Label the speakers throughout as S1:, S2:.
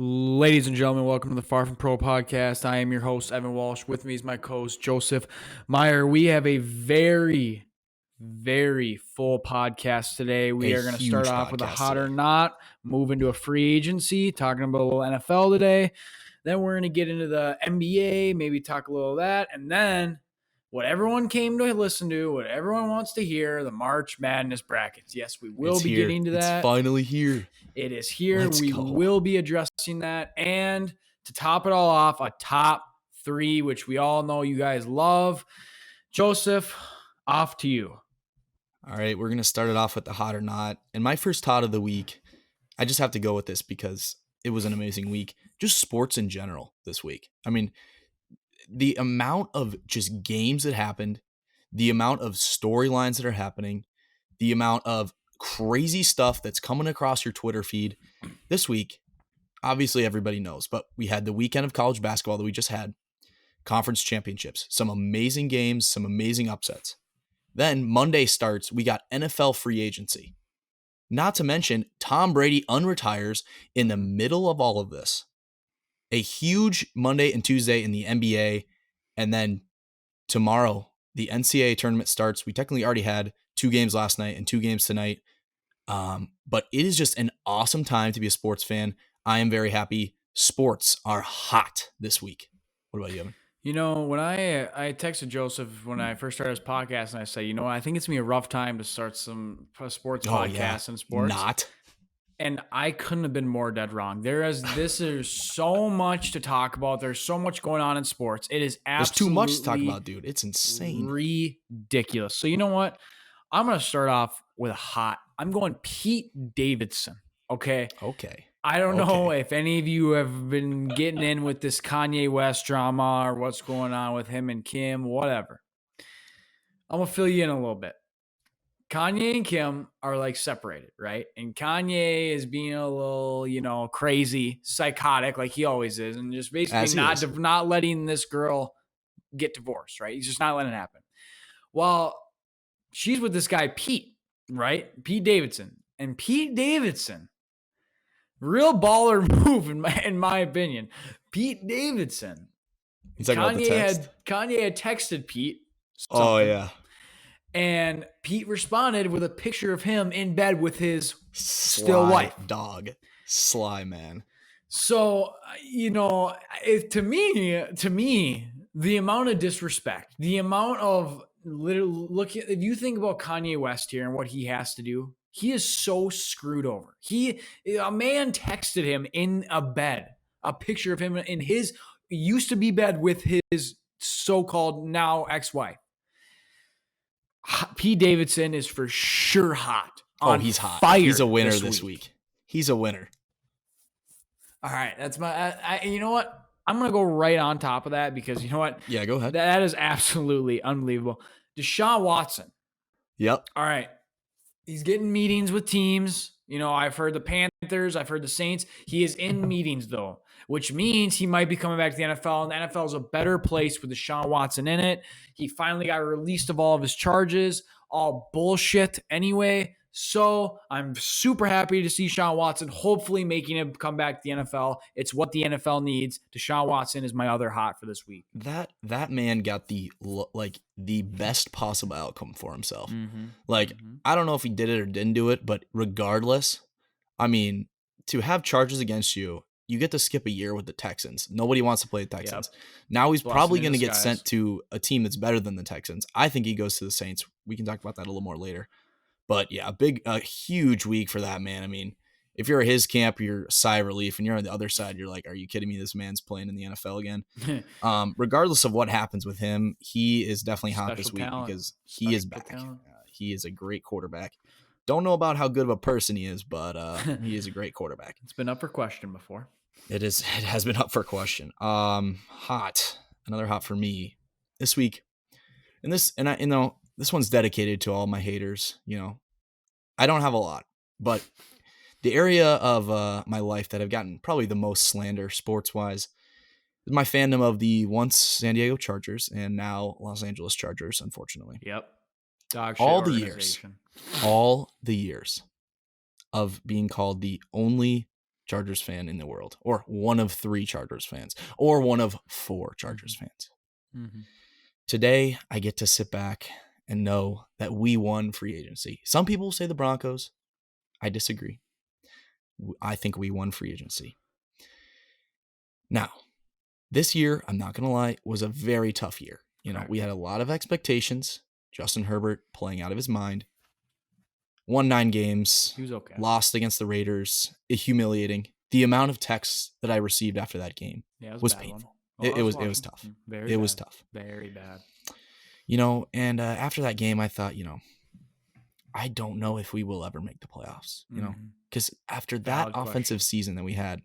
S1: Ladies and gentlemen, welcome to the Far From Pro podcast. I am your host, Evan Walsh. With me is my co-host, Joseph Meyer. We have a very full podcast today. We are going to start off with a hot or not, move into a free agency, talking about a little NFL today. Then we're going to get into the NBA, maybe talk a little of that, and then what everyone came to listen to, what everyone wants to hear, the March Madness brackets. Yes, we will be getting to that.
S2: It's finally here.
S1: It is here.
S2: Let's
S1: we
S2: go.
S1: will be addressing that. And to top it all off, a top three, which we all know you guys love. Joseph, off to you.
S2: All right, we're going to start it off with the hot or not. And my first hot of the week, I just have to go with this because it was an amazing week. Just sports in general this week. I mean, the amount of just games that happened, the amount of storylines that are happening, the amount of crazy stuff that's coming across your Twitter feed this week. Obviously, everybody knows, but we had the weekend of college basketball that we just had, conference championships, some amazing games, some amazing upsets. Then Monday starts, we got NFL free agency. Not to mention, Tom Brady unretires in the middle of all of this. A huge Monday and Tuesday in the NBA, and then tomorrow, the NCAA tournament starts. We technically already had 2 games last night and 2 games tonight. But it is just an awesome time to be a sports fan. I am very happy. Sports are hot this week. What about you, Evan?
S1: You know, when I texted Joseph when I first started his podcast, and I said, I think it's going to be a rough time to start some sports podcasts and sports.
S2: Not.
S1: And I couldn't have been more dead wrong. This is so much to talk about. There's so much going on in sports. It is absolutely
S2: There's too much to talk about, dude. It's insane.
S1: Ridiculous. So you know what? I'm going to start off with a hot. I'm going Pete Davidson. Okay. I don't know if any of you have been getting in with this Kanye West drama or what's going on with him and Kim, whatever. I'm going to fill you in a little bit. Kanye and Kim are like separated, right? And Kanye is being a little, crazy, psychotic, like he always is, and just basically not letting this girl get divorced, right? He's just not letting it happen. Well, she's with this guy, Pete, right? Pete Davidson. And Pete Davidson, real baller move in my opinion. Pete Davidson. Kanye had texted Pete.
S2: Oh, yeah.
S1: And Pete responded with a picture of him in bed with his
S2: still wife. Dog. Sly man.
S1: So, to me, the amount of disrespect, the amount of if you think about Kanye West here and what he has to do, he is so screwed over. A man texted him in a bed, a picture of him in his used to be bed with his so-called now ex-wife. Pete Davidson is for sure hot.
S2: He's hot. He's a winner this week. He's a winner.
S1: All right. That's you know what? I'm going to go right on top of that because you know what?
S2: Yeah, go ahead.
S1: That is absolutely unbelievable. Deshaun Watson.
S2: Yep.
S1: All right. He's getting meetings with teams. I've heard the Panthers. I've heard the Saints. He is in meetings, though, which means he might be coming back to the NFL, and the NFL is a better place with Deshaun Watson in it. He finally got released of all of his charges, all bullshit anyway. So I'm super happy to see Deshaun Watson hopefully making him come back to the NFL. It's what the NFL needs. Deshaun Watson is my other hot for this week.
S2: That man got the best possible outcome for himself. I don't know if he did it or didn't do it, but regardless, I mean, to have charges against you, you get to skip a year with the Texans. Nobody wants to play the Texans. Yep. Now he's probably going to get sent to a team that's better than the Texans. I think he goes to the Saints. We can talk about that a little more later. But yeah, a huge week for that man. I mean, if you're at his camp, you're a sigh of relief, and you're on the other side, you're like, are you kidding me? This man's playing in the NFL again. Regardless of what happens with him, he is definitely hot this week because he is back. He is a great quarterback. Don't know about how good of a person he is, but he is a great quarterback.
S1: It's been up for question before.
S2: It has been up for question. Hot. Another hot for me this week. And this one's dedicated to all my haters. I don't have a lot, but the area of my life that I've gotten probably the most slander sports-wise is my fandom of the once San Diego Chargers and now Los Angeles Chargers, unfortunately.
S1: Yep. Dog shit
S2: all
S1: organization.
S2: the years of being called the only Chargers fan in the world, or one of 3 Chargers fans, or one of 4 Chargers fans.
S1: Mm-hmm.
S2: Today, I get to sit back and know that we won free agency. Some people say the Broncos. I disagree. I think we won free agency. Now, this year, I'm not going to lie, was a very tough year. We had a lot of expectations. Justin Herbert playing out of his mind. Won 9 games.
S1: He was okay.
S2: Lost against the Raiders. Humiliating. The amount of texts that I received after that game was painful. It was tough. It was tough.
S1: Very bad.
S2: And after that game, I thought, I don't know if we will ever make the playoffs, because after that offensive season that we had,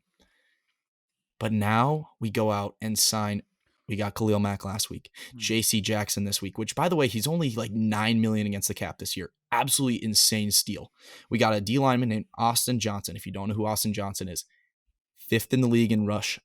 S2: but now we go out and sign. We got Khalil Mack last week, J.C. Jackson this week, which, by the way, he's only like $9 million against the cap this year. Absolutely insane steal. We got a D lineman named Austin Johnson. If you don't know who Austin Johnson is, 5th in the league in rush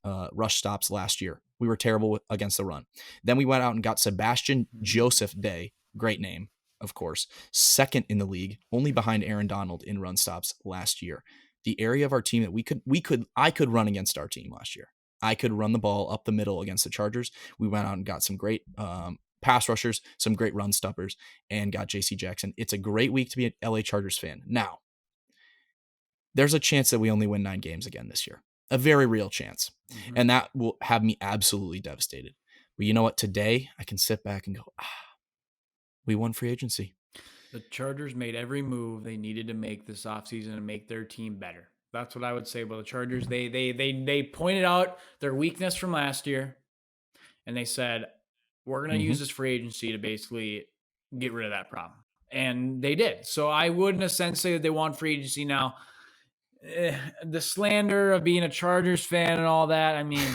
S2: stops last year. We were terrible against the run. Then we went out and got Sebastian Joseph Day, great name, of course, 2nd in the league, only behind Aaron Donald in run stops last year. The area of our team that I could run against our team last year. I could run the ball up the middle against the Chargers. We went out and got some great pass rushers, some great run stoppers, and got J.C. Jackson. It's a great week to be an LA Chargers fan. Now, there's a chance that we only win 9 games again this year. A very real chance. Mm-hmm. And that will have me absolutely devastated. But you know what? Today, I can sit back and go, we won free agency.
S1: The Chargers made every move they needed to make this offseason and make their team better. That's what I would say about the Chargers. They pointed out their weakness from last year, and they said, we're going to use this free agency to basically get rid of that problem. And they did. So I would, in a sense, say that they want free agency now. The slander of being a Chargers fan and all that, I mean,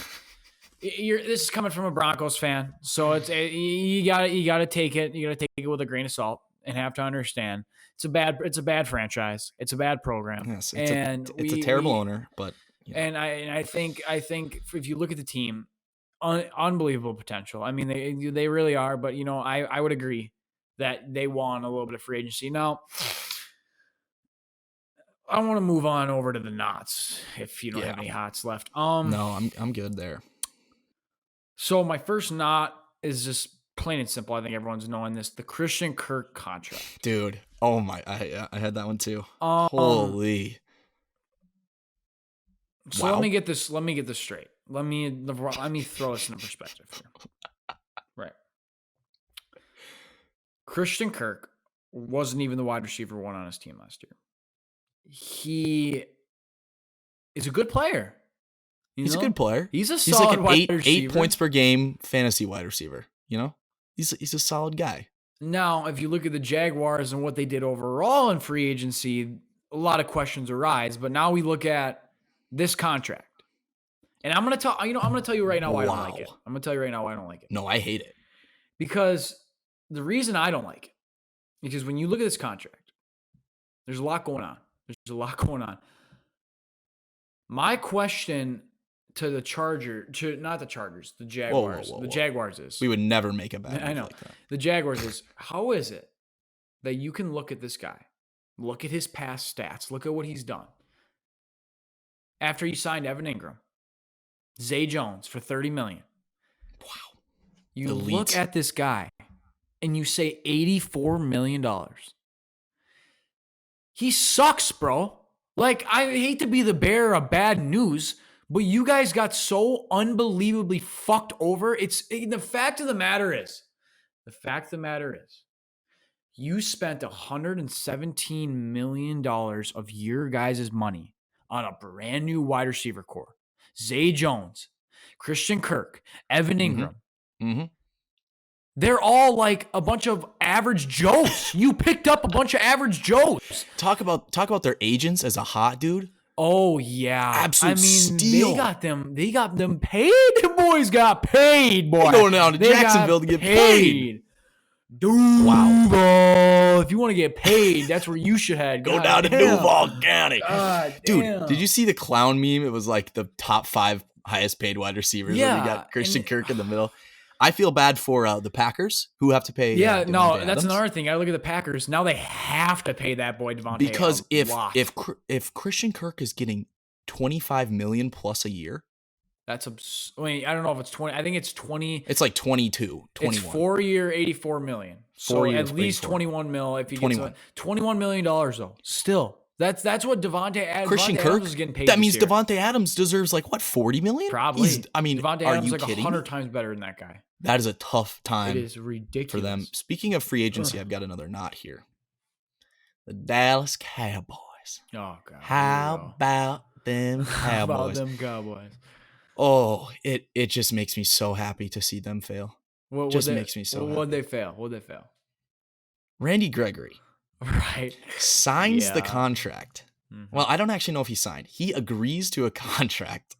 S1: this is coming from a Broncos fan. So you gotta take it. You gotta take it with a grain of salt and have to understand it's a bad franchise. It's a bad program.
S2: Yes, it's a terrible owner, but
S1: and I think if you look at the team, unbelievable potential. I mean, they really are. But I would agree that they want a little bit of free agency now. I want to move on over to the knots if you don't have any hots left.
S2: No, I'm good there.
S1: So my first knot is just plain and simple. I think everyone's knowing this. The Christian Kirk contract.
S2: Dude. Oh my, I had that one too. Holy.
S1: So let me get this straight. Let me throw this into perspective here. Right. Christian Kirk wasn't even the wide receiver 1 on his team last year. He is a good player.
S2: He's a good player.
S1: He's a solid
S2: like
S1: wide receiver.
S2: 8 points per game fantasy wide receiver. He's a solid guy.
S1: Now, if you look at the Jaguars and what they did overall in free agency, a lot of questions arise. But now we look at this contract, and I'm gonna tell you right now why I don't like it. I'm gonna tell you right now why I don't like it.
S2: No, I hate it.
S1: Because the reason I don't like it, because when you look at this contract, there's a lot going on. My question to the the Jaguars.
S2: Whoa.
S1: The Jaguars is,
S2: we would never make a bet.
S1: I know.
S2: Like that.
S1: The Jaguars is, how is it that you can look at this guy, look at his past stats, look at what he's done. After you signed Evan Ingram, Zay Jones for $30 million.
S2: Wow.
S1: You look at this guy and you say $84 million. He sucks, bro. Like, I hate to be the bearer of bad news, but you guys got so unbelievably fucked over. The fact of the matter is, you spent $117 million of your guys' money on a brand new wide receiver core. Zay Jones, Christian Kirk, Evan Ingram.
S2: Mm-hmm.
S1: They're all like a bunch of average Joes. You picked up a bunch of average Joes.
S2: Talk about their agents as a hot dude.
S1: Oh yeah,
S2: absolute steal.
S1: They got them paid. The boys got paid, boy.
S2: They're going down to Jacksonville to get paid.
S1: Dude, wow. If you want to get paid, that's where you should head.
S2: Go down to Duval County.
S1: Dude,
S2: did you see the clown meme? It was like the top 5 highest paid wide receivers.
S1: Yeah,
S2: we got Christian Kirk in the middle. I feel bad for the Packers who have to pay.
S1: Yeah, that's another thing. I look at the Packers now; they have to pay that boy Devontae.
S2: Because if Christian Kirk is getting $25 million plus a year.
S1: That's wait, I don't know if it's 20. I think it's 20.
S2: It's like 22, 21.
S1: It's 4-year, $84 million. So at least 21 mil if you get $21 million though. Still, that's what Devontae Adams is getting paid.
S2: That means Devontae Adams deserves like what, 40 million?
S1: Probably.
S2: Devontae
S1: Adams
S2: like
S1: 100 times better than that guy.
S2: That is a tough time.
S1: It is ridiculous
S2: for them. Speaking of free agency, I've got another knot here. The Dallas Cowboys.
S1: Oh God.
S2: How about them Cowboys?
S1: How about them Cowboys?
S2: Oh, it just makes me so happy to see them fail. Makes me so happy.
S1: What'd they fail?
S2: Randy Gregory.
S1: Right.
S2: Signs the contract.
S1: Mm-hmm.
S2: Well, I don't actually know if he signed. He agrees to a contract.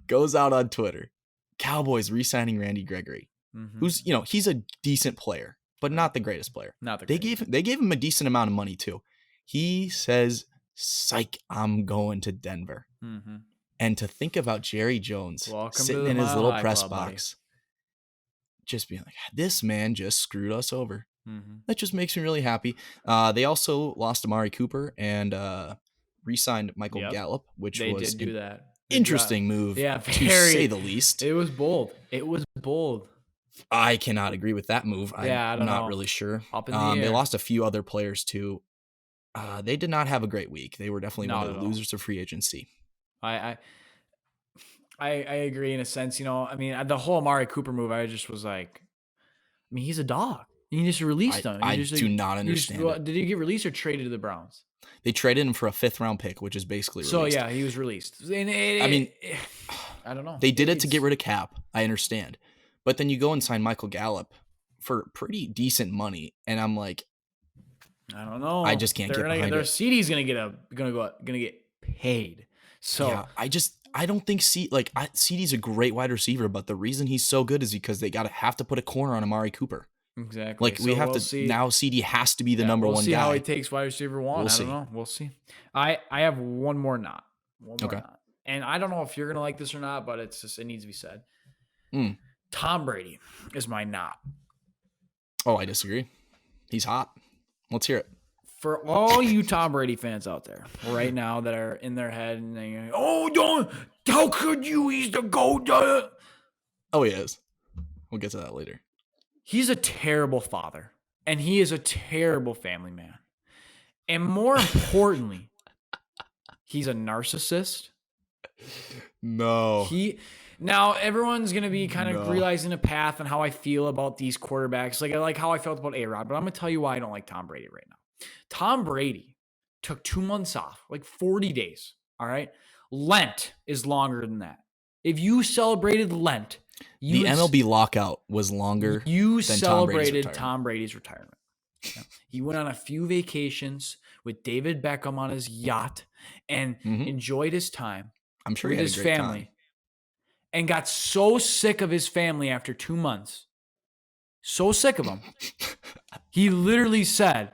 S2: Goes out on Twitter. Cowboys re-signing Randy Gregory.
S1: Mm-hmm.
S2: Who's, he's a decent player, but not the greatest player. They gave him a decent amount of money too. He says, "Psych, I'm going to Denver."
S1: Mm-hmm.
S2: And to think about Jerry Jones sitting in his little press box, just being like, "This man just screwed us over."
S1: Mm-hmm.
S2: That just makes me really happy. They also lost Amari Cooper and re-signed Michael Gallup, which was
S1: do that.
S2: Interesting move, to say the least.
S1: It was bold.
S2: I cannot agree with that move. I'm not really sure.
S1: Up in the air.
S2: They lost a few other players too. They did not have a great week. They were definitely one of the losers of free agency.
S1: I agree in a sense. The whole Amari Cooper move, I just was like, he's a dog. You just released him.
S2: I do not understand it.
S1: Did he get released or traded to the Browns?
S2: They traded him for a 5th round pick, which is basically released.
S1: So, he was released. I don't know.
S2: They did it to get rid of cap. I understand. But then you go and sign Michael Gallup for pretty decent money. And I'm like,
S1: I don't know.
S2: I just can't get behind it.
S1: Their CD's going to get paid. So
S2: yeah, I don't think CD's a great wide receiver, but the reason he's so good is because they have to put a corner on Amari Cooper.
S1: Exactly.
S2: We have to see. Now CD has to be the number one guy.
S1: We'll see how he takes wide receiver one. I don't know. We'll see. I have one more knot. Knot. And I don't know if you're going to like this or not, but it needs to be said. Tom Brady is my knot.
S2: Oh, I disagree. He's hot. Let's hear it.
S1: For all you Tom Brady fans out there right now that are in their head and they're like, how could you? He's the GOAT.
S2: Oh, he is. We'll get to that later.
S1: He's a terrible father, and he is a terrible family man. And more importantly, he's a narcissist.
S2: No.
S1: Now, everyone's going to be kind of realizing a path on how I feel about these quarterbacks. I like how I felt about A-Rod, but I'm going to tell you why I don't like Tom Brady right now. Tom Brady took 2 months off, 40 days, all right? Lent is longer than that. If you celebrated Lent,
S2: the MLB lockout was longer
S1: you
S2: than
S1: celebrated Tom Brady's retirement. He went on a few vacations with David Beckham on his yacht and enjoyed his time.
S2: I'm sure
S1: with
S2: he had
S1: his
S2: a great
S1: family.
S2: Time.
S1: And got so sick of his family after 2 months. So sick of them. He literally said,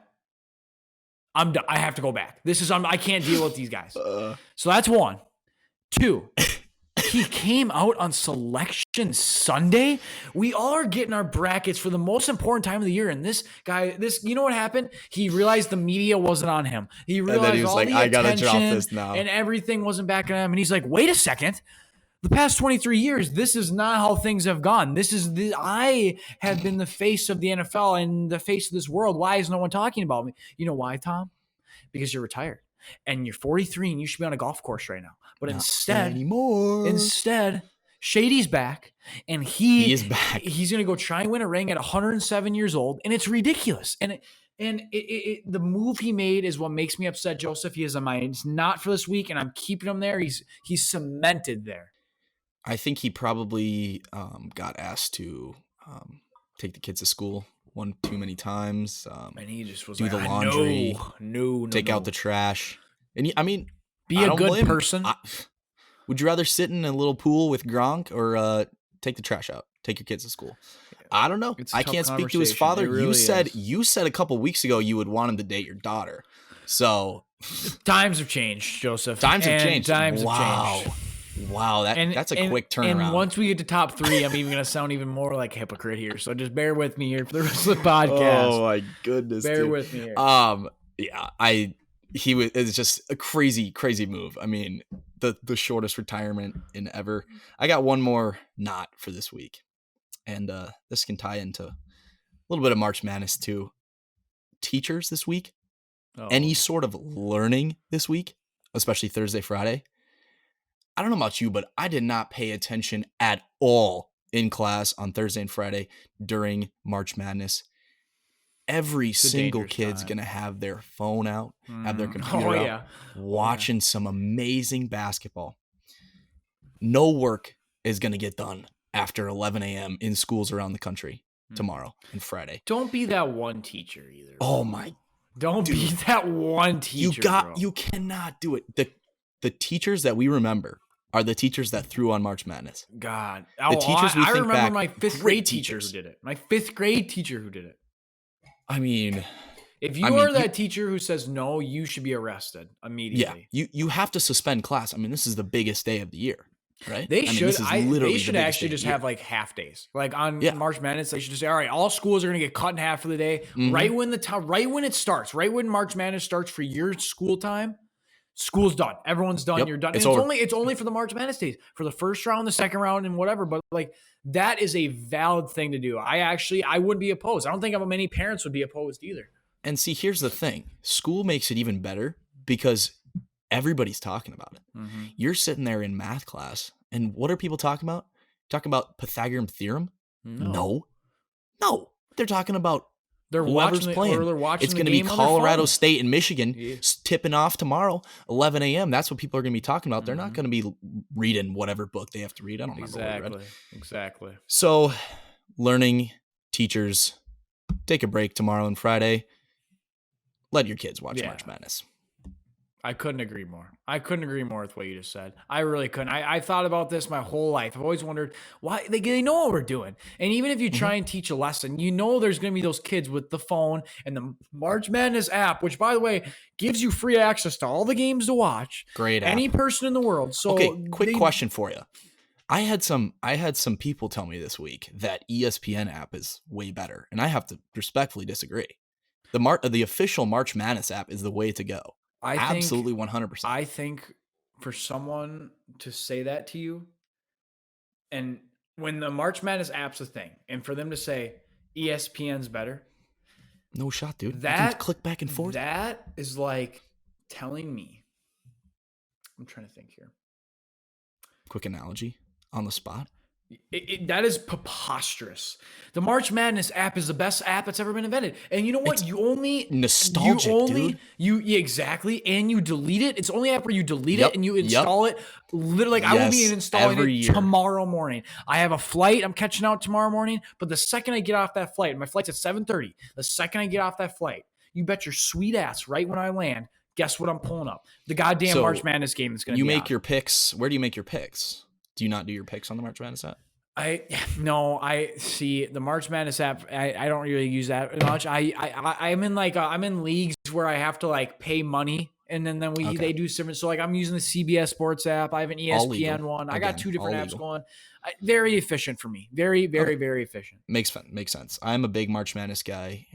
S1: I'm done. I have to go back. I can't deal with these guys. So that's one. 2, he came out on Selection Sunday. We all are getting our brackets for the most important time of the year. And this guy, you know what happened? He realized the media wasn't on him. He realized he was all the attention, I gotta drop this now. And everything wasn't back on him. And he's like, wait a second. The past 23 years, this is not how things have gone. I have been the face of the NFL and the face of this world. Why is no one talking about me? You know why, Tom? Because you're retired and you're 43 and you should be on a golf course right now. But instead, Shady's back and he is back. He's going to go try and win a ring at 107 years old. And it's ridiculous. And the move he made is what makes me upset, Joseph. He has a mind. It's not for this week, and I'm keeping him there. He's cemented there.
S2: I think he probably got asked to take the kids to school one too many times.
S1: And he just was
S2: do the laundry, take out the trash. And
S1: be a good person.
S2: Would you rather sit in a little pool with Gronk or take the trash out? Take your kids to school. I don't know. I can't speak to his father. Really you said a couple weeks ago you would want him to date your daughter. So
S1: times have changed, Joseph.
S2: Times have changed.
S1: Wow,
S2: that's a quick turnaround.
S1: And once we get to top 3, I'm even going to sound even more like a hypocrite here. So just bear with me here for the rest of the podcast.
S2: Oh my goodness,
S1: bear with me here.
S2: It's just a crazy move. the shortest retirement in ever. I got one more not for this week, and this can tie into a little bit of March Madness too. Teachers this week, any sort of learning this week, especially Thursday, Friday. I don't know about you, but I did not pay attention at all in class on Thursday and Friday during March Madness. Every single kid's going to have their phone out, have their computer out, watching some amazing basketball. No work is going to get done after 11 a.m. in schools around the country tomorrow and Friday.
S1: Don't be that one teacher either.
S2: Oh, my.
S1: Don't be that one teacher,
S2: You cannot do it. The teachers that we remember are the teachers that threw on March Madness.
S1: God.
S2: The teachers we
S1: I
S2: think
S1: remember
S2: back,
S1: my fifth grade teacher who did it. My fifth grade teacher who did it.
S2: I mean,
S1: if you are that teacher who says no, you should be arrested immediately.
S2: Yeah, you have to suspend class. I mean, this is the biggest day of the year, right?
S1: They should actually just have like half days. Like on March Madness, they should just say, all right, all schools are going to get cut in half for the day. Right when it starts, right when March Madness starts for your school time. School's done. Everyone's done. You're done. It's only for the March Madness days, for the first round, the second round, and whatever. But like that is a valid thing to do. I wouldn't be opposed. I don't think many parents would be opposed either.
S2: And see, here's the thing: school makes it even better because everybody's talking about it. You're sitting there in math class, and what are people talking about? Talking about Pythagorean theorem? No. They're talking about.
S1: They're watching playing.
S2: It's going to be Colorado State and Michigan tipping off tomorrow, 11 a.m. That's what people are going to be talking about. They're not going to be reading whatever book they have to read. I don't remember what I read.
S1: Exactly.
S2: So, learning teachers, take a break tomorrow and Friday. Let your kids watch March Madness.
S1: I couldn't agree more. With what you just said. I really couldn't. I thought about this my whole life. I've always wondered why they know what we're doing. And even if you try and teach a lesson, there's going to be those kids with the phone and the March Madness app, which, by the way, gives you free access to all the games to watch.
S2: Great app.
S1: Any person in the world. So,
S2: quick question for you. I had some people tell me this week that ESPN app is way better, and I have to respectfully disagree. The official March Madness app is the way to go. Absolutely 100%.
S1: I think for someone to say that to you, and when the March Madness app's a thing, and for them to say ESPN's better,
S2: no shot, dude. You can click back and forth.
S1: That is like telling me. I'm trying to think here.
S2: Quick analogy on the spot.
S1: That is preposterous. The March Madness app is the best app that's ever been invented. And you know what?
S2: It's nostalgic, dude.
S1: Exactly. And you delete it. It's the only app where you delete it and you install it. Literally, I will be installing it tomorrow morning. I have a flight. I'm catching out tomorrow morning. But the second I get off that flight, my flight's at 7:30. The second I get off that flight, you bet your sweet ass right when I land, guess what I'm pulling up? The goddamn March Madness game that's going to be
S2: make your picks. Where do you make your picks? Do you not do your picks on the March Madness app?
S1: I see the March Madness app. I don't really use that much. I'm in leagues where I have to like pay money, and then they do different. So like I'm using the CBS Sports app. I have an ESPN one. I got two different apps going. Very efficient for me. Very efficient.
S2: Makes sense. I'm a big March Madness guy.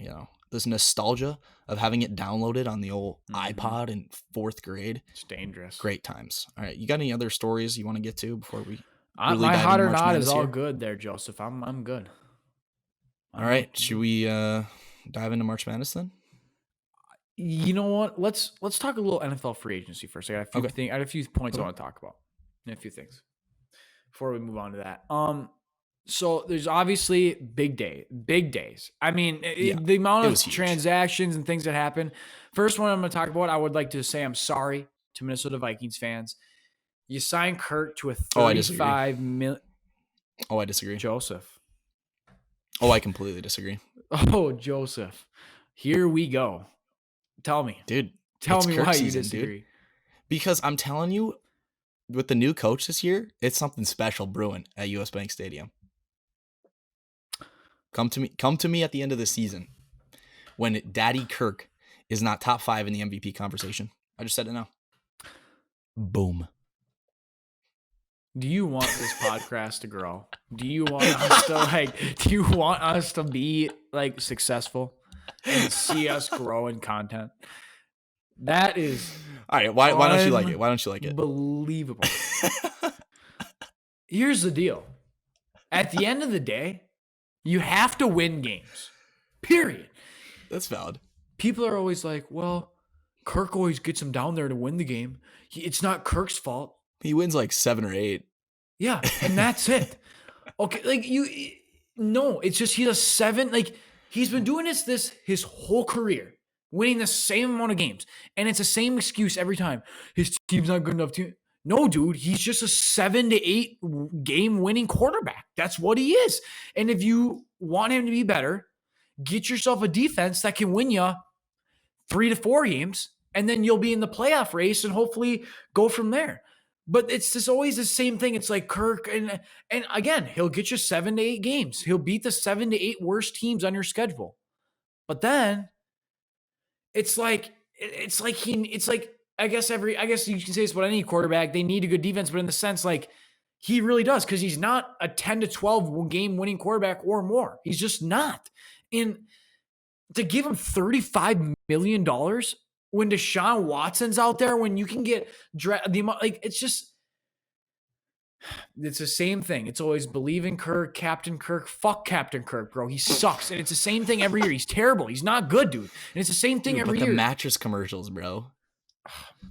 S2: This nostalgia of having it downloaded on the old iPod in 4th grade.
S1: It's dangerous.
S2: Great times. All right, you got any other stories you want to get to before we?
S1: My hot or not is all good there, Joseph. I'm good.
S2: All right, should we dive into March Madness then?
S1: You know what? Let's talk a little NFL free agency first. I got a few points I want to talk about, and a few things before we move on to that. So there's obviously big days. I mean, the amount of transactions and things that happen. First one I'm going to talk about, I would like to say I'm sorry to Minnesota Vikings fans. You signed Kurt to a $35 million.
S2: Oh, I disagree.
S1: Joseph.
S2: Oh, I completely disagree.
S1: Oh, Joseph. Here we go. Tell me.
S2: Dude.
S1: Tell me why you disagree.
S2: Dude. Because I'm telling you, with the new coach this year, it's something special brewing at US Bank Stadium. Come to me at the end of the season when Daddy Kirk is not top 5 in the MVP conversation. I just said it now. Boom.
S1: Do you want this podcast to grow? Do you want us to be successful and see us grow in content? That is
S2: All right, why don't you like it? Why don't you like it?
S1: Unbelievable. Here's the deal. At the end of the day, you have to win games. Period.
S2: That's valid.
S1: People are always like, well, Kirk always gets him down there to win the game. It's not Kirk's fault.
S2: He wins like 7 or 8.
S1: Yeah, and that's it. Okay, like no, it's just he's a 7. Like he's been doing this his whole career, winning the same amount of games, and it's the same excuse every time. His team's not good enough to. No, dude, he's just a 7 to 8 game winning quarterback. That's what he is. And if you want him to be better, get yourself a defense that can win you 3 to 4 games, and then you'll be in the playoff race and hopefully go from there. But it's just always the same thing. It's like Kirk, and again, he'll get you 7 to 8 games. He'll beat the 7 to 8 worst teams on your schedule. But then it's like I guess you can say this about any quarterback. They need a good defense, but in the sense like he really does, because he's not a 10 to 12 game winning quarterback or more. He's just not. And to give him $35 million when Deshaun Watson's out there, when you can get the amount, like it's the same thing. It's always believe in Kirk, Captain Kirk. Fuck Captain Kirk, bro. He sucks. And it's the same thing every year. He's terrible. He's not good, dude. And it's the same thing every year.
S2: The mattress commercials, bro.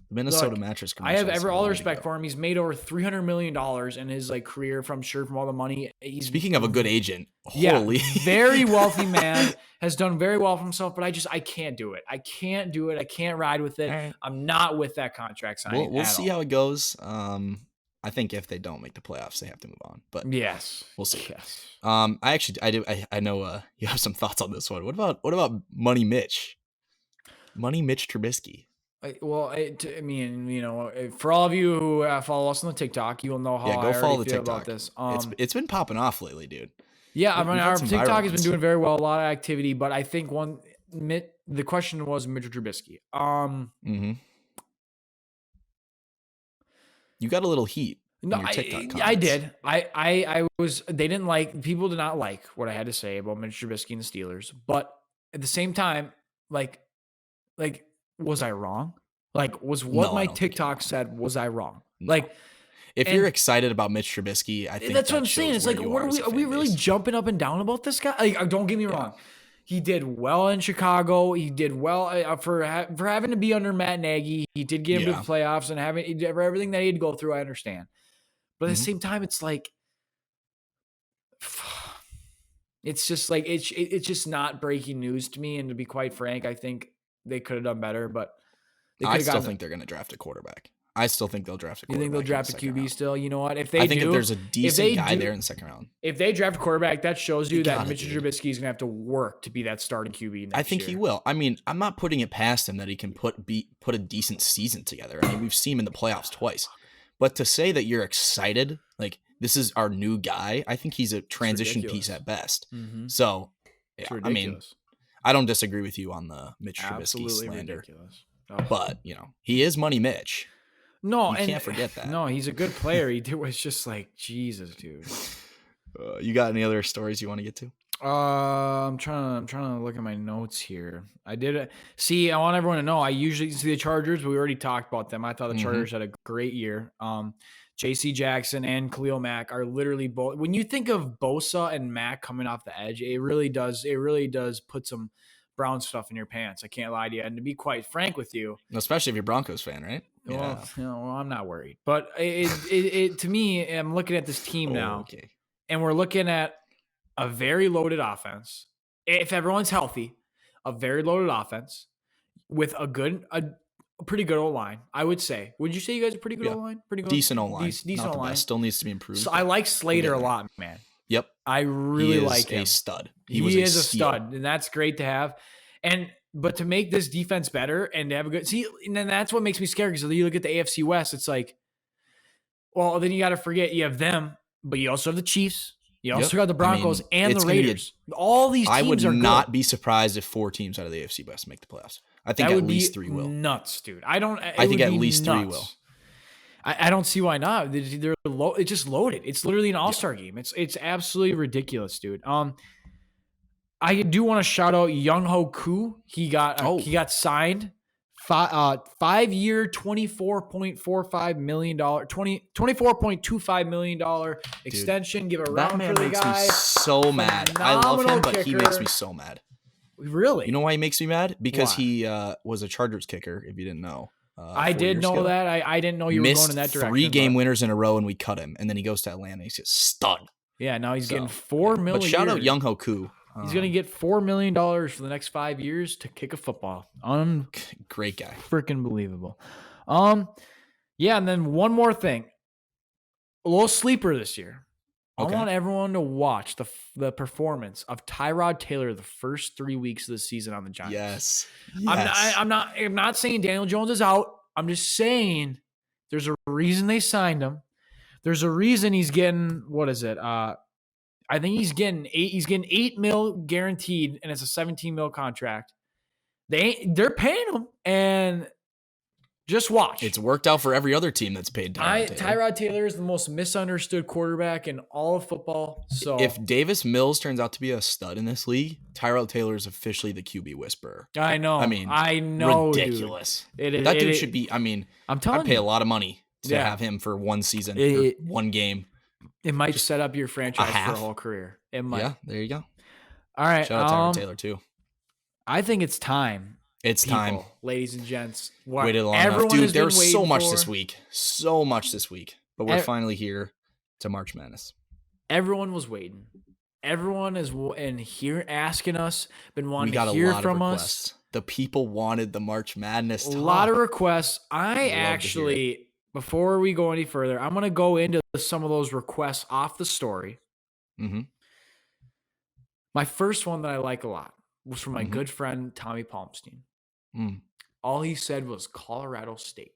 S2: The Minnesota mattress commercials.
S1: I have all the respect for him. He's made over $300 million in his career from all the money.
S2: Speaking of a good agent, holy.
S1: Very wealthy man, has done very well for himself, but I can't do it. I can't do it. I can't ride with it. Right. I'm not with that contract signing.
S2: We'll see how it goes. I think if they don't make the playoffs, they have to move on. But
S1: yes,
S2: we'll see.
S1: Yes.
S2: I know you have some thoughts on this one. What about Money Mitch? Money Mitch Trubisky.
S1: I mean, for all of you who follow us on the TikTok, you will know how I already feel about this.
S2: It's been popping off lately, dude.
S1: Yeah, I mean, our TikTok has been doing very well, a lot of activity, but I think the question was Mitchell Trubisky.
S2: You got a little heat.
S1: No,
S2: in your TikTok comments.
S1: I did. People did not like what I had to say about Mitchell Trubisky and the Steelers, but at the same time, like, was I wrong? Was what my TikTok said, was I wrong?
S2: No. If you're excited about Mitch Trubisky, I think
S1: that's what I'm saying. It's are we really jumping up and down about this guy? Don't get me wrong. He did well in Chicago. He did well for having to be under Matt Nagy. He did get him to the playoffs and for everything that he had to go through. I understand, but at the same time, it's it's just it's just not breaking news to me. And to be quite frank, I think they could have done better, but
S2: I still think they're going to draft a quarterback. I still think they'll draft a quarterback.
S1: You think they'll draft a QB still? You know what? If
S2: there's a decent guy there in the second round.
S1: If they draft a quarterback, that shows you that Mitchell Trubisky is going to have to work to be that starting QB next
S2: I think
S1: year.
S2: He will. I mean, I'm not putting it past him that he can put a decent season together. I mean, we've seen him in the playoffs twice. But to say that you're excited, like this is our new guy, I think he's a transition piece at best. Mm-hmm. So, I mean, I don't disagree with you on the Mitch Trubisky slander. Ridiculous. Oh. But, he is Money Mitch.
S1: No,
S2: you can't forget that.
S1: No, he's a good player. He was just like, Jesus, dude.
S2: You got any other stories you want to get to?
S1: I'm trying to look at my notes here. I want everyone to know I usually see the Chargers, but we already talked about them. I thought the Chargers had a great year. J.C. Jackson and Khalil Mack are literally both. When you think of Bosa and Mack coming off the edge, it really does put some brown stuff in your pants. I can't lie to you. And to be quite frank with you,
S2: especially if you're a Broncos fan, right?
S1: Well, I'm not worried. But it to me, I'm looking at this team now, and we're looking at a very loaded offense. If everyone's healthy, a very loaded offense with a pretty good O-line, I would say. Would you say you guys are pretty good O-line? Pretty good,
S2: decent O-line.
S1: Decent O-line.
S2: Still needs to be improved.
S1: So I like Slater a lot, man.
S2: Yep,
S1: I really like him.
S2: He is a stud.
S1: He is a stud, and that's great to have. But to make this defense better and to have and then that's what makes me scared, because you look at the AFC West, it's like, well, then you got to forget you have them, but you also have the Chiefs. You also got the Broncos and the Raiders. All these teams are good. I would
S2: not be surprised if 4 teams out of the AFC West make the playoffs. I think at least 3 will.
S1: Nuts, dude. I
S2: think at least 3 will.
S1: I don't see why not. They're low. It's just loaded. It's literally an all-star game. It's absolutely ridiculous, dude. I do want to shout out Young Ho Koo. He got signed 5-year, $24.45 million, $24.25 million extension. Give a round for the guy.
S2: Makes me so mad. I love him, but he makes me so mad.
S1: Really?
S2: You know why he makes me mad? Because he was a Chargers kicker, if you didn't know.
S1: I did know that. I didn't know you were going in that direction.
S2: 3 game winners in a row, and we cut him. And then he goes to Atlanta. He's just stud.
S1: Yeah, now he's getting $4 million.
S2: But shout out Young Hoku.
S1: He's going to get $4 million for the next 5 years to kick a football.
S2: Great guy.
S1: Freaking believable. Yeah, and then one more thing. A little sleeper this year. Okay. I want everyone to watch the performance of Tyrod Taylor the first 3 weeks of the season on the Giants.
S2: Yes.
S1: I'm not saying Daniel Jones is out. I'm just saying there's a reason they signed him. There's a reason he's getting, what is it? I think he's getting $8 million guaranteed, and it's a $17 million contract. They're paying him, and just watch.
S2: It's worked out for every other team that's paid Tyrod Taylor.
S1: Tyrod Taylor is the most misunderstood quarterback in all of football. So
S2: if Davis Mills turns out to be a stud in this league, Tyrod Taylor is officially the QB whisperer.
S1: I know. I know.
S2: Ridiculous. That dude should be. I mean, I'd pay a lot of money to have him for one season, one game.
S1: It might set up your franchise for a whole career. It might.
S2: Yeah, there you go.
S1: All right.
S2: Shout out Tyrod Taylor too.
S1: I think it's time.
S2: It's time,
S1: ladies and gents.
S2: Waited long enough, dude. There was so much this week, but we're finally here to March Madness.
S1: Everyone was waiting. Everyone is here asking us, been wanting to hear from us.
S2: The people wanted the March Madness talk.
S1: A lot of requests. I actually, before we go any further, I'm going to go into some of those requests off the story.
S2: Mm-hmm.
S1: My first one that I like a lot was from my good friend Tommy Palmstein. All he said was Colorado State.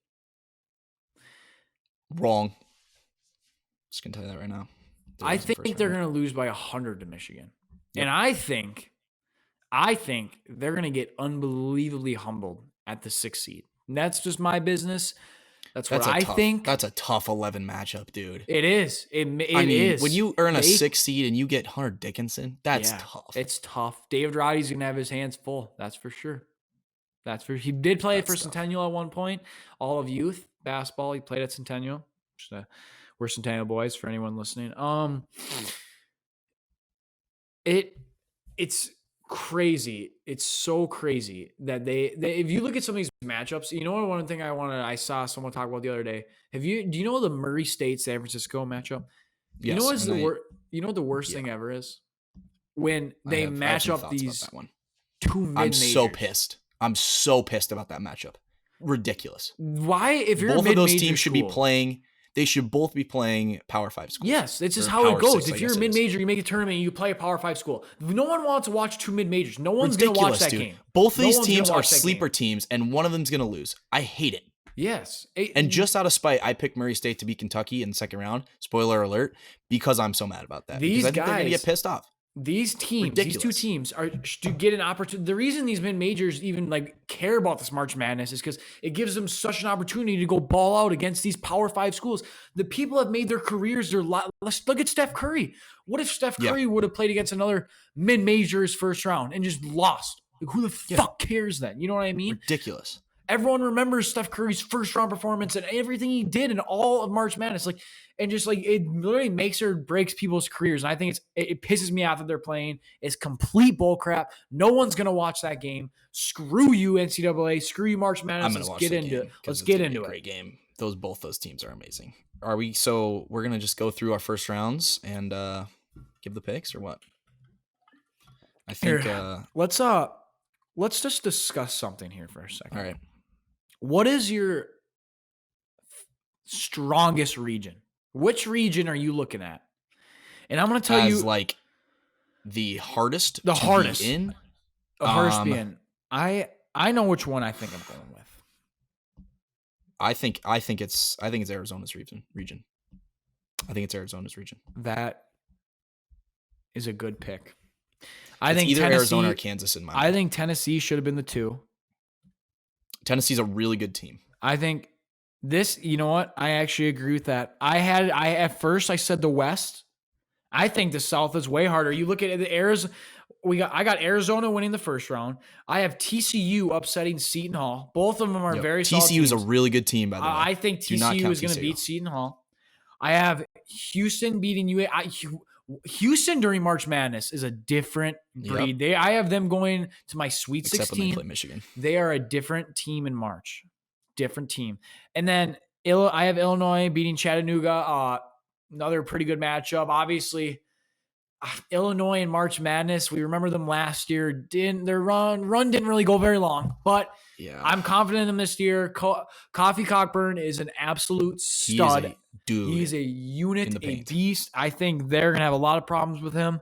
S2: Wrong. Just gonna tell you that right now.
S1: I think they're gonna lose by 100 to Michigan, and I think they're gonna get unbelievably humbled at the 6th seed. And that's just my business. That's what I think.
S2: That's a tough 11 matchup, dude.
S1: It is. It is.
S2: When you earn a 6th seed and you get Hunter Dickinson, that's tough.
S1: It's tough. David Roddy's gonna have his hands full. That's for sure. He did play for Centennial at one point. All of youth basketball. He played at Centennial. We're Centennial boys for anyone listening. It's crazy. It's so crazy that they if you look at some of these matchups, you know what? One thing I saw someone talk about the other day. Do you know the Murray State San Francisco matchup? Yes, you know what the worst thing ever is? When they match up these two mid-majors.
S2: I'm so pissed about that matchup. Ridiculous.
S1: Why? If you're
S2: both of those teams should be playing, they should both be playing Power 5 schools.
S1: Yes, it's just how it goes. If you're a mid-major, you make a tournament and you play a Power 5 school. No one wants to watch two mid-majors. No one's going to watch that game.
S2: Both of these teams are sleeper teams, and one of them's going to lose. I hate it.
S1: Yes.
S2: And just out of spite, I picked Murray State to beat Kentucky in the second round. Spoiler alert, because I'm so mad about that.
S1: These guys,
S2: they're going to get pissed off.
S1: These two teams are to get an opportunity. The reason these mid-majors even care about this March Madness is because it gives them such an opportunity to go ball out against these Power 5 schools. The people have made their careers let's look at Steph Curry. What if Steph Curry would have played against another mid-majors first round and just lost? Who the fuck cares then? You know what I mean?
S2: Ridiculous.
S1: Everyone remembers Steph Curry's first round performance and everything he did in all of March Madness. It literally makes or breaks people's careers. And I think it pisses me off that they're playing. It's complete bullcrap. No one's going to watch that game. Screw you, NCAA. Screw you, March Madness. Let's get into it. Let's get into it.
S2: Great game. Both those teams are amazing. So we're going to just go through our first rounds and give the picks or what? I think
S1: let's just discuss something here for a second.
S2: All right.
S1: What is your strongest region? Which region are you looking at? And I'm going to tell you
S2: the hardest.
S1: The hardest
S2: be in.
S1: The hardest be in. I know which one I think I'm going with.
S2: I think it's Arizona's region. I think it's Arizona's region.
S1: That is a good pick.
S2: I think either Arizona or Kansas in my mind.
S1: I think Tennessee should have been the 2.
S2: Tennessee's a really good team.
S1: I think this, you know what? I actually agree with that. At first I said the West. I think the South is way harder. You look at the Arizona. I got Arizona winning the first round. I have TCU upsetting Seton Hall. Both of them are very solid
S2: TCU is
S1: teams.
S2: a really good team, by the way.
S1: I think TCU is going to beat Seton Hall. I have Houston beating UA. Houston during March Madness is a different breed.
S2: Yep.
S1: I have them going to my Sweet 16.
S2: Except when they play Michigan.
S1: They are a different team in March. Different team. And then I have Illinois beating Chattanooga. Another pretty good matchup. Obviously, Illinois in March Madness, we remember them last year. Their run didn't really go very long, but I'm confident in them this year. Coffee Cockburn is an absolute stud. He's a unit, a beast. I think they're going to have a lot of problems with him.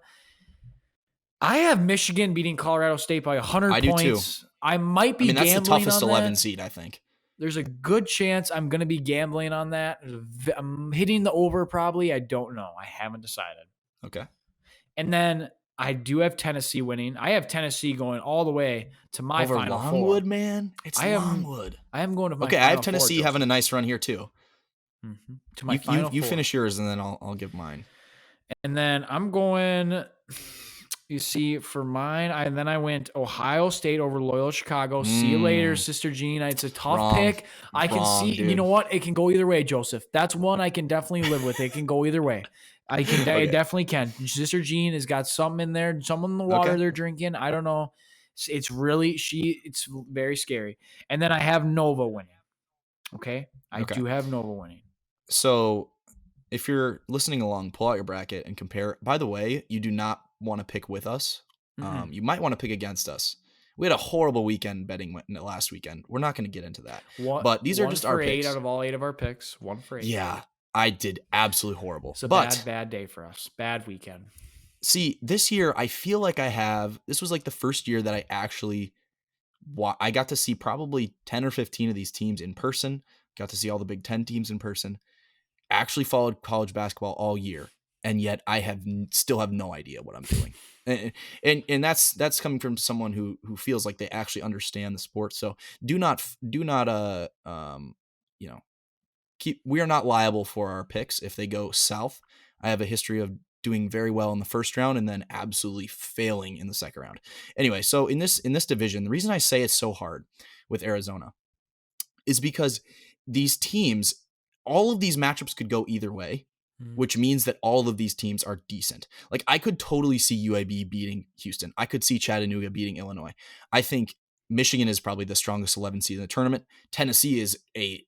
S1: I have Michigan beating Colorado State by 100 points. I do too. I might be gambling on that.
S2: That's the toughest 11 seed, I think.
S1: There's a good chance I'm going to be gambling on that. I'm hitting the over probably. I don't know. I haven't decided.
S2: Okay.
S1: And then I do have Tennessee winning. I have Tennessee going all the way to my
S2: over
S1: Final
S2: Longwood,
S1: Four.
S2: Man. It's Longwood.
S1: I am going to my
S2: Okay,
S1: Final
S2: I have Tennessee
S1: Four,
S2: having a nice run here too.
S1: Mm-hmm. To my Final Four.
S2: You finish yours and then I'll give mine.
S1: And then I'm going, you see, for mine, I went Ohio State over Loyola Chicago. See you later, Sister Jean. It's a tough pick. I can see, dude. You know what? It can go either way, Joseph. That's one I can definitely live with. It can go either way. I definitely can. Sister Jean has got something in there, something in the water they're drinking. I don't know. It's very scary. And then I have Nova winning. Okay? I do have Nova winning.
S2: So if you're listening along, pull out your bracket and compare. By the way, you do not want to pick with us. Mm-hmm. You might want to pick against us. We had a horrible weekend betting last weekend. We're not going to get into that. But these are just our picks.
S1: 1 for 8 out of all 8 of our picks. 1 for 8.
S2: Yeah. I did absolutely horrible.
S1: It's a bad day for us. Bad weekend.
S2: See, this year, I feel like this was like the first year that I got to see probably 10 or 15 of these teams in person, got to see all the Big Ten teams in person, actually followed college basketball all year. And yet I still have no idea what I'm doing. And that's coming from someone who feels like they actually understand the sport. So do not, we are not liable for our picks if they go south. I have a history of doing very well in the first round and then absolutely failing in the second round. Anyway, so in this division, the reason I say it's so hard with Arizona is because these teams, all of these matchups could go either way, which means that all of these teams are decent. Like I could totally see UAB beating Houston. I could see Chattanooga beating Illinois. I think Michigan is probably the strongest 11 seed in the tournament. Tennessee is a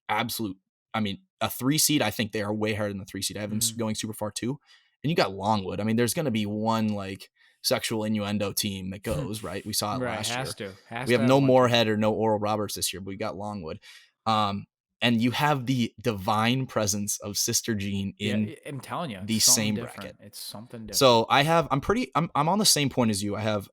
S2: 3 seed. I think they are way higher than the 3 seed. I have them going super far too. And you got Longwood. I mean, there's going to be one like sexual innuendo team that goes, right? We saw it last year. We have no Moorhead or no Oral Roberts this year, but we got Longwood. And you have the divine presence of Sister Jean in
S1: I'm telling you,
S2: the same bracket.
S1: It's something different.
S2: So I'm on the same point as you. I have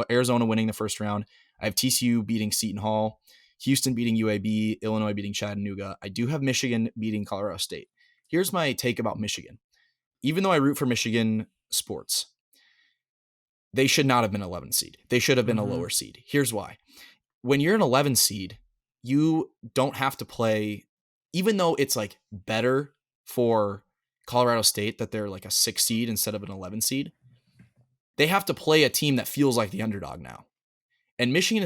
S2: Arizona winning the first round. I have TCU beating Seton Hall, Houston beating UAB, Illinois beating Chattanooga. I do have Michigan beating Colorado State. Here's my take about Michigan. Even though I root for Michigan sports, they should not have been an 11 seed. They should have been a lower seed. Here's why. When you're an 11 seed, you don't have to play, even though it's like better for Colorado State that they're like a 6 seed instead of an 11 seed. They have to play a team that feels like the underdog now. And Michigan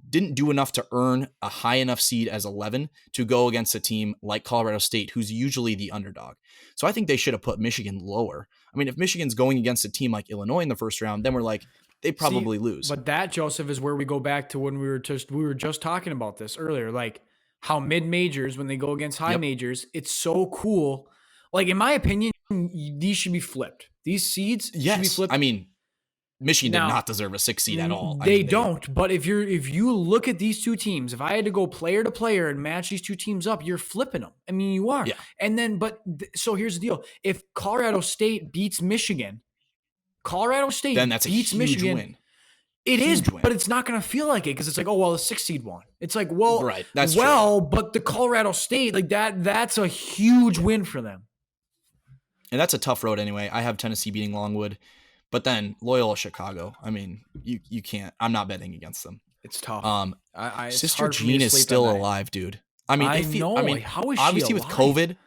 S2: didn't do enough to earn a high enough seed as 11 to go against a team like Colorado State, who's usually the underdog. So I think they should have put Michigan lower. I mean, if Michigan's going against a team like Illinois in the first round, then we're like, they probably lose.
S1: But that, Joseph, is where we go back to when we were just talking about this earlier, like how mid-majors, when they go against high majors, it's so cool. Like, in my opinion, these should be flipped. These seeds should be flipped.
S2: I mean, Michigan did not deserve a 6 seed at all.
S1: They don't. But if you look at these two teams, if I had to go player to player and match these two teams up, you're flipping them. I mean, you are. Yeah. And then, so here's the deal: if Colorado State beats Michigan, then that's beats a huge Michigan. Win. It huge is, win. But it's not going to feel like it because it's like, oh well, the 6 seed won. It's like, well,
S2: right. That's
S1: true. But the Colorado State, like that's a huge win for them.
S2: And that's a tough road anyway. I have Tennessee beating Longwood. But then Loyola Chicago, I mean, you can't. I'm not betting against them.
S1: It's tough.
S2: Sister Jean is still alive, dude. I mean,
S1: I know. How is she
S2: obviously
S1: alive?
S2: with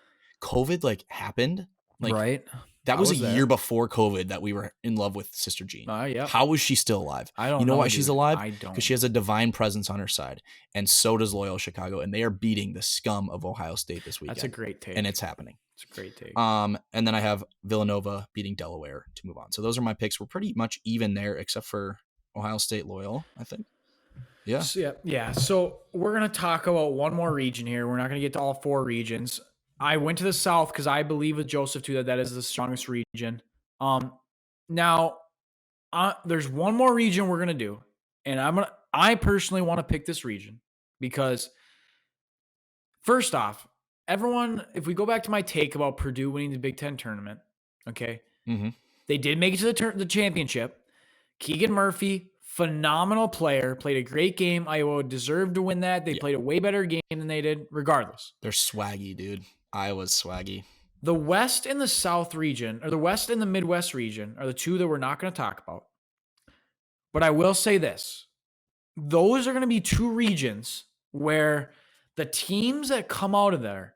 S2: COVID like happened. Like,
S1: right.
S2: That was a year before COVID that we were in love with Sister Jean.
S1: Yeah.
S2: How was she still alive?
S1: I don't know.
S2: You know why she's alive?
S1: I don't.
S2: Because she has a divine presence on her side. And so does Loyola Chicago. And they are beating the scum of Ohio State this weekend.
S1: That's a great take.
S2: And it's happening.
S1: It's a great take.
S2: And then I have Villanova beating Delaware to move on. So those are my picks. We're pretty much even there, except for Ohio State Loyola, I think. Yeah.
S1: So we're going to talk about one more region here. We're not going to get to all 4 regions. I went to the South because I believe with Joseph too that is the strongest region. Now, there's one more region we're going to do, and I personally want to pick this region because first off, everyone, if we go back to my take about Purdue winning the Big Ten tournament, okay, they did make it to the championship. Keegan Murphy, phenomenal player, played a great game. Iowa deserved to win that. They played a way better game than they did, regardless.
S2: They're swaggy, dude. Iowa's swaggy.
S1: The West and the South region, or the West and the Midwest region, are the two that we're not going to talk about. But I will say this. Those are going to be 2 regions where the teams that come out of there,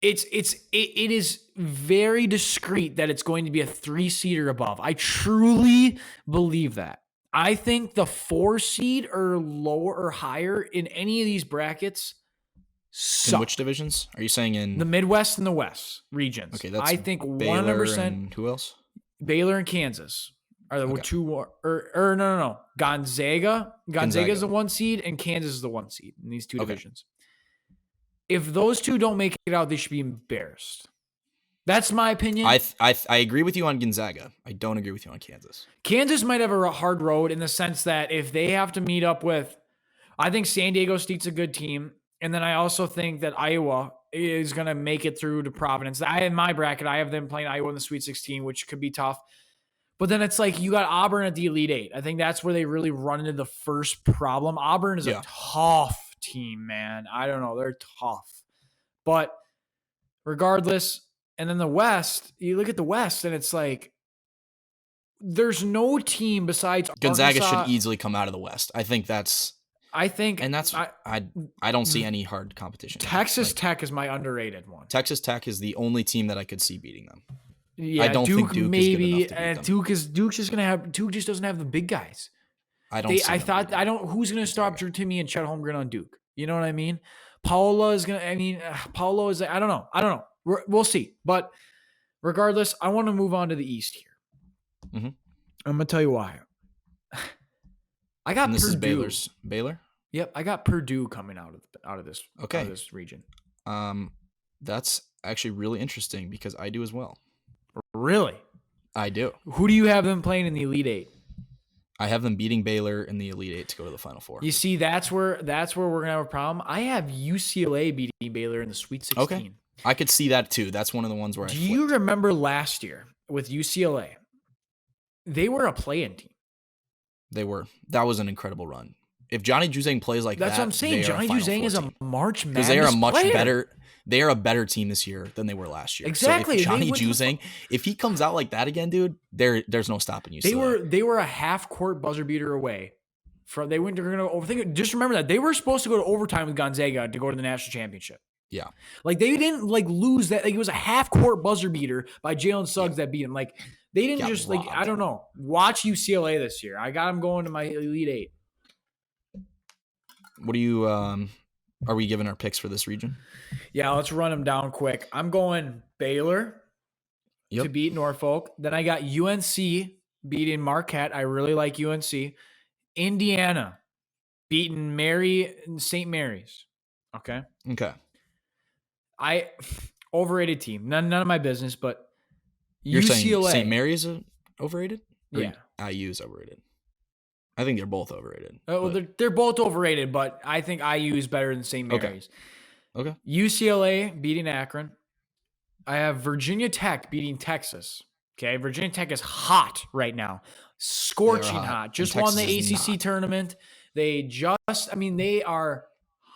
S1: it is very discreet that it's going to be a 3-seed or above. I truly believe that. I think the 4-seed or lower or higher in any of these brackets suck.
S2: In which divisions? Are you saying in
S1: the Midwest and the West regions? Okay, that's I think
S2: Baylor 100%. And who else?
S1: Baylor and Kansas are the 2 more. Or no. Gonzaga is the 1 seed, and Kansas is the 1 seed in these 2 divisions. If those 2 don't make it out, they should be embarrassed. That's my opinion.
S2: I agree with you on Gonzaga. I don't agree with you on Kansas.
S1: Kansas might have a hard road in the sense that if they have to meet up with, I think San Diego State's a good team. And then I also think that Iowa is going to make it through to Providence. In my bracket, I have them playing Iowa in the Sweet 16, which could be tough. But then it's like you got Auburn at the Elite 8. I think that's where they really run into the first problem. Auburn is a tough team, man. I don't know. They're tough. But regardless, and then the West, you look at the West, and it's like there's no team besides
S2: Gonzaga
S1: Arkansas.
S2: Should easily come out of the West. I think that's I don't see any hard competition.
S1: Texas Tech is my underrated one.
S2: Texas Tech is the only team that I could see beating them.
S1: Yeah, I don't think Duke maybe, is good enough to beat them. Duke just doesn't have the big guys.
S2: Who's going
S1: to stop Drew Timme and Chet Holmgren on Duke? You know what I mean? Paolo is I don't know. We'll see. But regardless, I want to move on to the East here.
S2: Mm-hmm.
S1: I'm going to tell you why. I got
S2: this
S1: Purdue.
S2: Is Baylor?
S1: Yep, I got Purdue coming out of this region.
S2: That's actually really interesting because I do as well.
S1: Really?
S2: I do.
S1: Who do you have them playing in the Elite 8?
S2: I have them beating Baylor in the Elite 8 to go to the Final Four.
S1: You see, that's where we're going to have a problem. I have UCLA beating Baylor in the Sweet 16.
S2: Okay. I could see that too. That's one of the ones where
S1: Do you remember last year with UCLA? They were a play-in team.
S2: They were. That was an incredible run. If Johnny Juzang plays like
S1: that's what I'm saying. Johnny Juzang is a March Madness
S2: because they are a much
S1: player.
S2: better. They are a better team this year than they were last year.
S1: Exactly.
S2: So if Johnny Juzang, if he comes out like that again, dude, there's no stopping you.
S1: They were a half-court buzzer beater away. They went to overthink it. Just remember that they were supposed to go to overtime with Gonzaga to go to the national championship.
S2: Yeah,
S1: like they didn't lose that. Like it was a half-court buzzer beater by Jalen Suggs that beat him. Like they didn't just robbed. I don't know. Watch UCLA this year. I got them going to my Elite 8.
S2: What do you? Are we giving our picks for this region?
S1: Yeah, let's run them down quick. I'm going Baylor to beat Norfolk. Then I got UNC beating Marquette. I really like UNC. Indiana beating St. Mary's. Okay. Overrated team. None of my business, but
S2: You're
S1: UCLA.
S2: Saying St. Mary's overrated? Or
S1: yeah.
S2: IU is overrated. I think they're both overrated.
S1: They're both overrated, but I think IU is better than St. Mary's.
S2: Okay.
S1: UCLA beating Akron. I have Virginia Tech beating Texas. Okay, Virginia Tech is hot right now. Scorching hot. Just won the ACC tournament. They are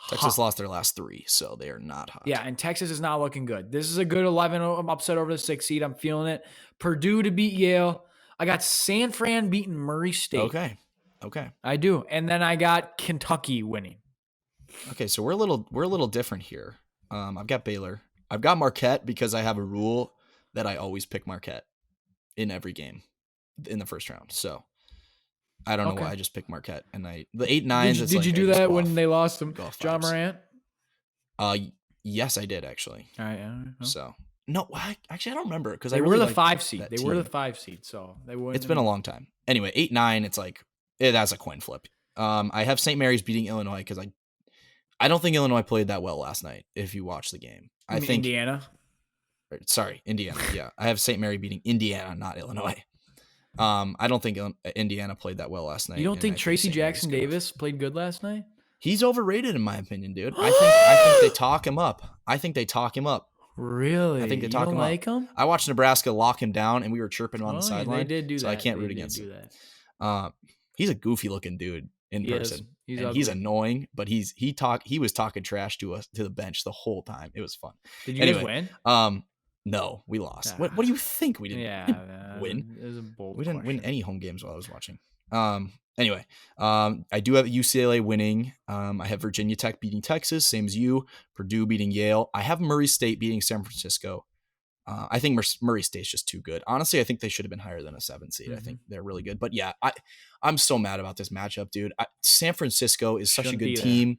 S2: Texas
S1: hot.
S2: lost their last 3, so they are not hot.
S1: Yeah, and Texas is not looking good. This is a good 11 upset over the 6 seed. I'm feeling it. Purdue to beat Yale. I got San Fran beating Murray State.
S2: Okay.
S1: I do. And then I got Kentucky winning.
S2: Okay, so we're a little different here. I've got Baylor. I've got Marquette because I have a rule that I always pick Marquette in every game in the first round. So I don't know why I just picked Marquette. And the 8-9s.
S1: Did you do that when they lost them, John Morant?
S2: Yes, I did actually.
S1: All right.
S2: So no, actually I don't remember because
S1: they were the 5 seed. They were the 5 seed, so they wouldn't.
S2: It's been a long time. Anyway, 8-9. It's like that's a coin flip. I have St. Mary's beating Illinois because I don't think Illinois played that well last night. If you watch the game, I think
S1: Indiana.
S2: Sorry, Indiana. Yeah, I have St. Mary beating Indiana, not Illinois. I don't think Indiana played that well last night.
S1: You don't think Tracy Jackson Davis played good last night?
S2: He's overrated in my opinion, dude. I think they talk him up.
S1: Really?
S2: I think they talk him up.
S1: Him?
S2: I watched Nebraska lock him down, and we were chirping him on the sideline.
S1: They did do
S2: so
S1: that.
S2: I can't root against him. He's a goofy looking dude in person. He's annoying, but he was talking trash to us to the bench the whole time. It was fun.
S1: Did you guys win?
S2: No, we lost. What do you think we didn't? Win?
S1: It was a bold
S2: we didn't
S1: question.
S2: win any home games while I was watching. Anyway, I do have UCLA winning. I have Virginia Tech beating Texas, same as you. Purdue beating Yale. I have Murray State beating San Francisco. I think Murray State's just too good. Honestly, I think they should have been higher than a 7 seed. I think they're really good. But yeah, I'm so mad about this matchup, dude. San Francisco is such a good team.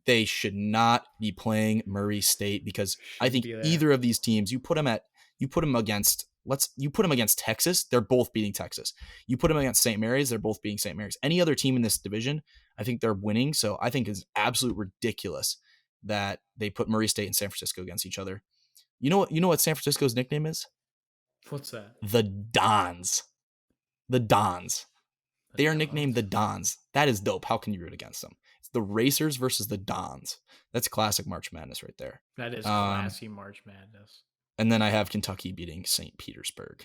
S2: They should not be playing Murray State because I think either of these teams, you put them against Texas, they're both beating Texas. You put them against St. Mary's, they're both beating St. Mary's. Any other team in this division, I think they're winning. So I think it's absolute ridiculous that they put Murray State and San Francisco against each other. You know what San Francisco's nickname is?
S1: What's that?
S2: The Dons. The Dons. They are nicknamed the Dons. That is dope. How can you root against them? It's the Racers versus the Dons. That's classic March Madness right there.
S1: That is classy March Madness.
S2: And then I have Kentucky beating St. Petersburg.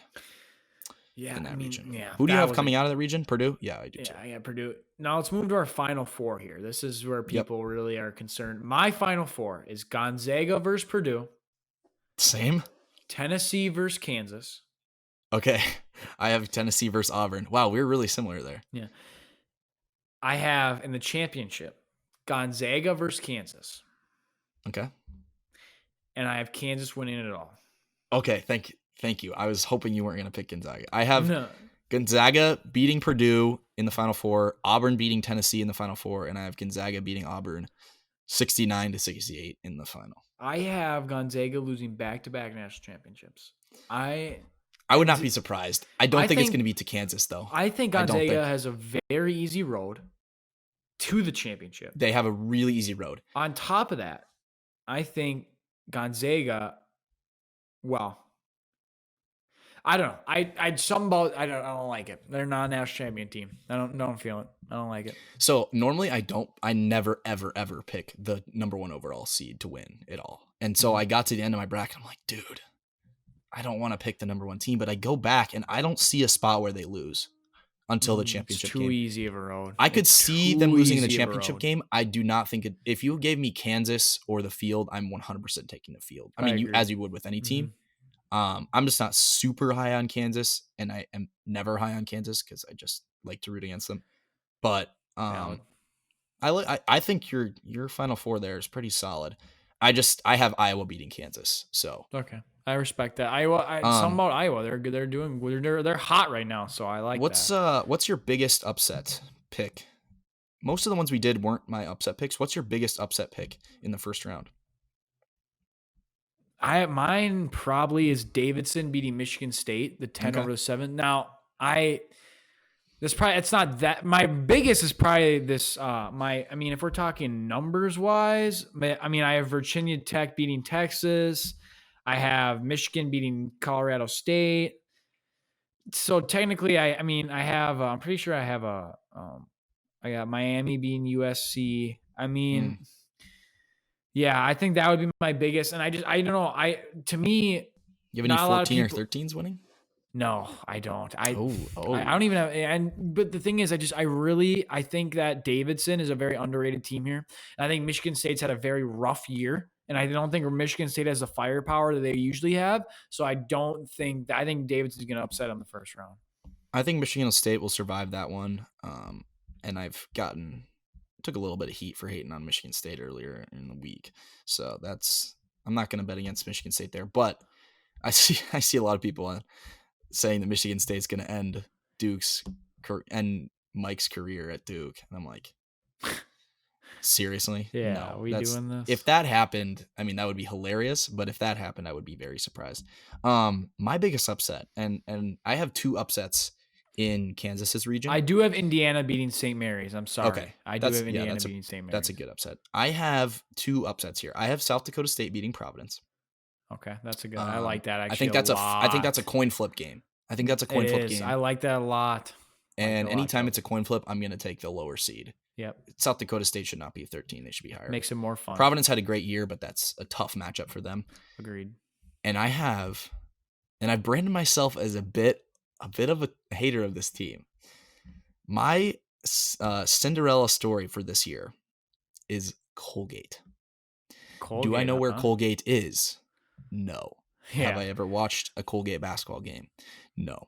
S1: Yeah,
S2: in that region.
S1: Yeah.
S2: Who do you have coming out of the region? Purdue? Yeah, I do too.
S1: Yeah, I got Purdue. Now let's move to our Final Four here. This is where people really are concerned. My Final Four is Gonzaga versus Purdue.
S2: Same.
S1: Tennessee versus Kansas.
S2: Okay. I have Tennessee versus Auburn. Wow, we're really similar there.
S1: Yeah. I have in the championship Gonzaga versus Kansas.
S2: Okay.
S1: And I have Kansas winning it all.
S2: Okay, thank you. I was hoping you weren't going to pick Gonzaga. I have Gonzaga beating Purdue in the Final Four, Auburn beating Tennessee in the Final Four, and I have Gonzaga beating Auburn 69-68 in the final.
S1: I have Gonzaga losing back-to-back national championships. I
S2: would not be surprised. I don't think it's going to be to Kansas, though.
S1: I think Gonzaga has a very easy road to the championship.
S2: They have a really easy road.
S1: On top of that, I think Gonzaga, I don't know. I don't like it. They're not a national champion team. I don't feel it. I don't like it.
S2: So normally I never, ever, ever pick the number 1 overall seed to win it all. And so I got to the end of my bracket. I'm like, dude, I don't want to pick the number 1 team, but I go back and I don't see a spot where they lose until the championship game.
S1: It's too easy of a road.
S2: I could see them losing in the championship game. I do not think it. If you gave me Kansas or the field, I'm 100% taking the field. I mean, as you would with any team. I'm just not super high on Kansas, and I am never high on Kansas because I just like to root against them. But I think your Final Four there is pretty solid. I have Iowa beating Kansas, so
S1: okay, I respect that. Iowa, something about Iowa, they're hot right now, so I like that.
S2: What's your biggest upset pick? Most of the ones we did weren't my upset picks. What's your biggest upset pick in the first round?
S1: Mine probably is Davidson beating Michigan State, the 10-7. Now, it's not that. My biggest is probably this. If we're talking numbers wise, I have Virginia Tech beating Texas. I have Michigan beating Colorado State. So technically, I'm pretty sure I have I got Miami beating USC. Yeah, I think that would be my biggest. And I don't know. To me,
S2: you have any 14 or 13s winning?
S1: No, I don't. I don't even have. But the thing is, I think that Davidson is a very underrated team here. And I think Michigan State's had a very rough year, and I don't think Michigan State has the firepower that they usually have. So I think Davidson's going to upset them the first round.
S2: I think Michigan State will survive that one. And took a little bit of heat for hating on Michigan State earlier in the week. So I'm not going to bet against Michigan State there, but I see a lot of people saying that Michigan State's going to end Mike's career at Duke, and I'm like, seriously?
S1: Yeah,
S2: No.
S1: are we doing this?
S2: If that happened, I mean, that would be hilarious, but if that happened, I would be very surprised. My biggest upset, and I have 2 upsets in Kansas's region.
S1: I do have Indiana beating St. Mary's. I'm sorry.
S2: Okay.
S1: I do have Indiana beating St. Mary's.
S2: That's a good upset. I have 2 upsets here. I have South Dakota State beating Providence.
S1: Okay, that's a good. I like that actually.
S2: I think that's a coin flip game. I
S1: like that a lot.
S2: And anytime it's a coin flip, I'm going to take the lower seed.
S1: Yep.
S2: South Dakota State should not be 13. They should be higher.
S1: Makes it more fun.
S2: Providence had a great year, but that's a tough matchup for them.
S1: Agreed.
S2: And I've branded myself as a bit of a hater of this team. My Cinderella story for this year is Colgate. Do I know where Colgate is? No. Yeah. Have I ever watched a Colgate basketball game? No.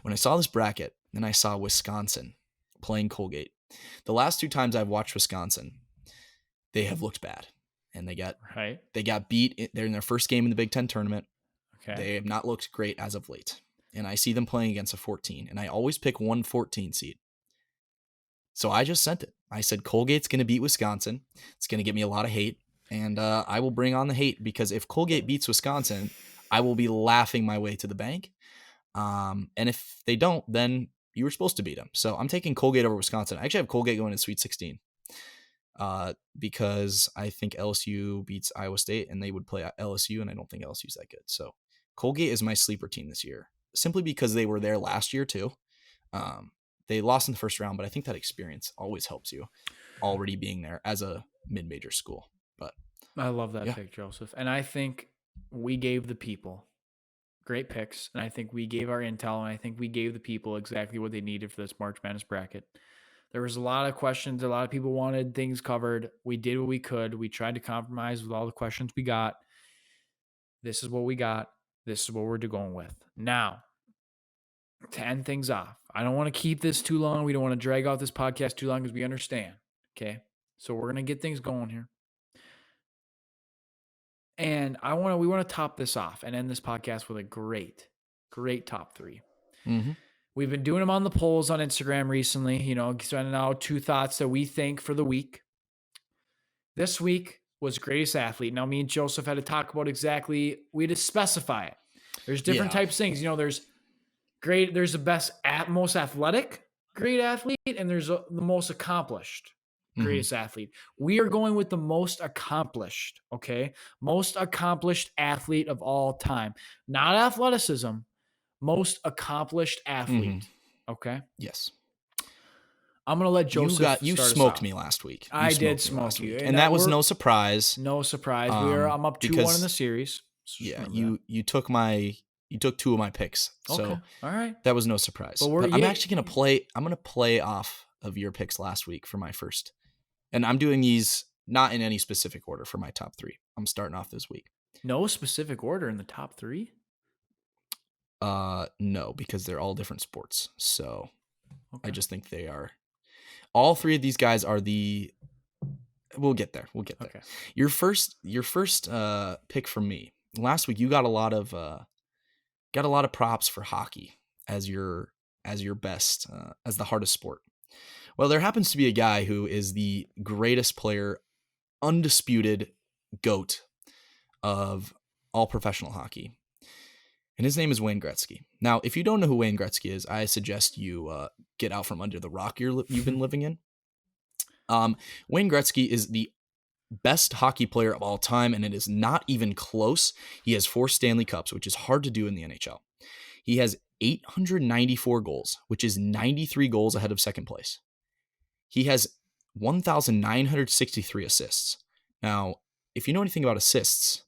S2: When I saw this bracket, then I saw Wisconsin playing Colgate. The last 2 times I've watched Wisconsin, they have looked bad, and they got beat. They're in their first game in the Big Ten tournament. Okay. They have not looked great as of late, and I see them playing against a 14, and I always pick 1-14 seed. So I just sent it. I said Colgate's going to beat Wisconsin. It's going to get me a lot of hate, and I will bring on the hate, because if Colgate beats Wisconsin, I will be laughing my way to the bank. And if they don't, then you were supposed to beat them. So I'm taking Colgate over Wisconsin. I actually have Colgate going in Sweet 16 because I think LSU beats Iowa State, and they would play LSU, and I don't think LSU's that good. So Colgate is my sleeper team this year, simply because they were there last year too. They lost in the first round, but I think that experience always helps you, already being there as a mid-major school. But
S1: I love that pick, Joseph. And I think we gave the people great picks, and I think we gave our intel, and I think we gave the people exactly what they needed for this March Madness bracket. There was a lot of questions. A lot of people wanted things covered. We did what we could. We tried to compromise with all the questions we got. This is what we got. This is what we're going with. Now, to end things off, I don't want to keep this too long. We don't want to drag out this podcast too long, because we understand. Okay? So we're going to get things going here. And we want to top this off and end this podcast with a great top 3.
S2: Mm-hmm.
S1: We've been doing them on the polls on Instagram recently, sending out 2 thoughts that we think for the week. This week was greatest athlete. Now, me and Joseph had to talk about exactly, we had to specify it. There's different types of things. There's the best, most athletic great athlete, and there's the most accomplished greatest athlete. We are going with the most accomplished, okay? Most accomplished athlete of all time. Not athleticism, most accomplished athlete, okay?
S2: Yes.
S1: I'm going to let Joseph
S2: You smoked me last week.
S1: I did smoke you.
S2: And that was no surprise.
S1: No surprise. I'm up 2-1 in the series.
S2: So yeah, you took 2 of my picks. So
S1: okay. All right.
S2: That was no surprise. But I'm actually going to play off of your picks last week for my first. And I'm doing these not in any specific order for my top 3. I'm starting off this week.
S1: No specific order in the top 3?
S2: No, because they're all different sports. So okay. I just think they are. All 3 of these guys are we'll get there. Okay. Your first pick from me. Last week you got a lot of props for hockey as your best, as the hardest sport. Well, there happens to be a guy who is the greatest player, undisputed GOAT of all professional hockey. And his name is Wayne Gretzky. Now, if you don't know who Wayne Gretzky is, I suggest you get out from under the rock you've been living in. Wayne Gretzky is the best hockey player of all time, and it is not even close. He has 4 Stanley Cups, which is hard to do in the NHL. He has 894 goals, which is 93 goals ahead of second place. He has 1,963 assists. Now, if you know anything about assists,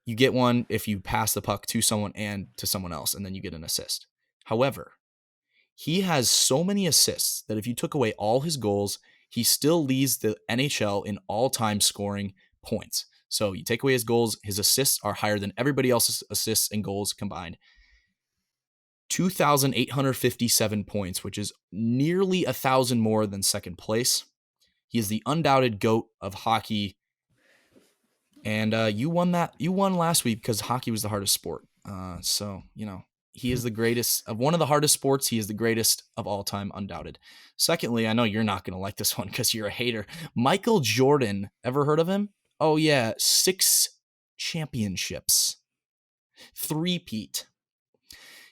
S2: you get one if you pass the puck to someone and to someone else, and then you get an assist. However, he has so many assists that if you took away all his goals, he still leads the NHL in all-time scoring points. So you take away his goals, his assists are higher than everybody else's assists and goals combined. 2,857 points, which is nearly 1,000 more than second place. He is the undoubted GOAT of hockey. And you won last week because hockey was the hardest sport. So, he is the greatest of one of the hardest sports. He is the greatest of all time, undoubted. Secondly, I know you're not going to like this one because you're a hater. Michael Jordan, ever heard of him? Oh, yeah. 6 championships. 3-peat.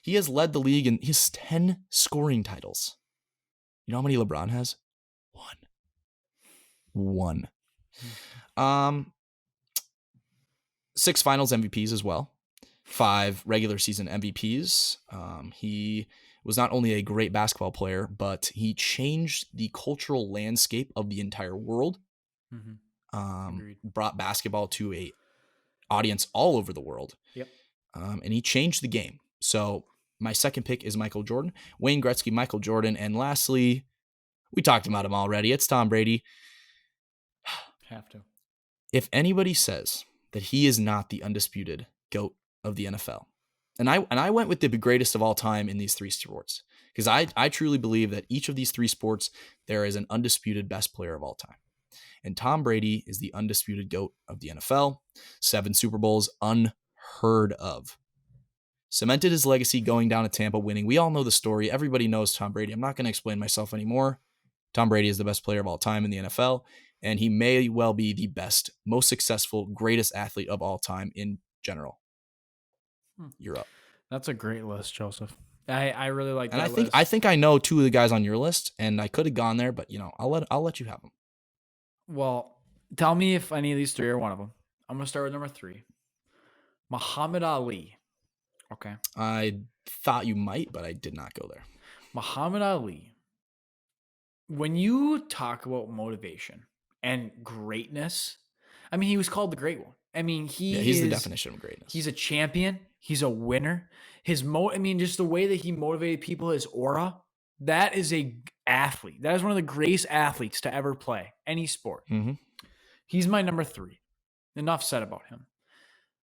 S2: He has led the league and he has 10 scoring titles. You know how many LeBron has? 1. 6 finals MVPs as well. 5 regular season MVPs. He was not only a great basketball player, but he changed the cultural landscape of the entire world. Brought basketball to a audience all over the world.
S1: Yep.
S2: And he changed the game. So my second pick is Michael Jordan, Wayne Gretzky, Michael Jordan. And lastly, we talked about him already. It's Tom Brady.
S1: Have to.
S2: If anybody says that he is not the undisputed GOAT of the NFL, and I went with the greatest of all time in these 3 sports, because I truly believe that each of these 3 sports, there is an undisputed best player of all time. And Tom Brady is the undisputed GOAT of the NFL. 7 Super Bowls, unheard of. Cemented his legacy going down to Tampa, winning. We all know the story. Everybody knows Tom Brady. I'm not going to explain myself anymore. Tom Brady is the best player of all time in the NFL, and he may well be the best, most successful, greatest athlete of all time in general. You're up.
S1: That's a great list, Joseph. I really like that.
S2: And I think I know 2 of the guys on your list, and I could have gone there, but I'll let you have them.
S1: Well, tell me if any of these 3 are one of them. I'm gonna start with number 3, Muhammad Ali. Okay.
S2: I thought you might, but I did not go there.
S1: Muhammad Ali. When you talk about motivation and greatness, I mean, he was called the Great One. I mean,
S2: he's the definition of greatness.
S1: He's a champion. He's a winner. Just the way that he motivated people, his aura, that is a athlete. That is one of the greatest athletes to ever play any sport.
S2: Mm-hmm.
S1: He's my number 3. Enough said about him.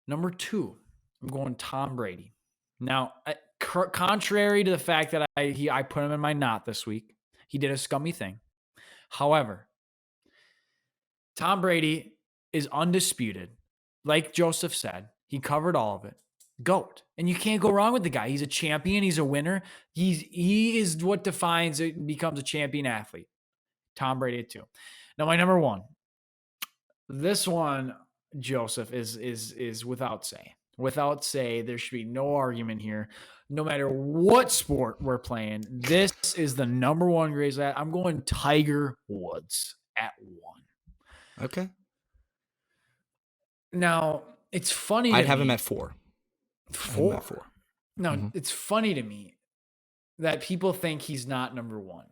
S1: Number 2, I'm going Tom Brady. Now, contrary to the fact that I put him in my not this week, he did a scummy thing. However, Tom Brady is undisputed. Like Joseph said, he covered all of it. GOAT. And you can't go wrong with the guy. He's a champion. He's a winner. He is what defines it and becomes a champion athlete. Tom Brady too. Now, my number 1. This one, Joseph, is without say. Without say, there should be no argument here. No matter what sport we're playing, this is the number 1 greatest. I'm going Tiger Woods at 1.
S2: Okay.
S1: Now, it's funny.
S2: I'd have him at 4.
S1: 4. Now, It's funny to me that people think he's not number 1.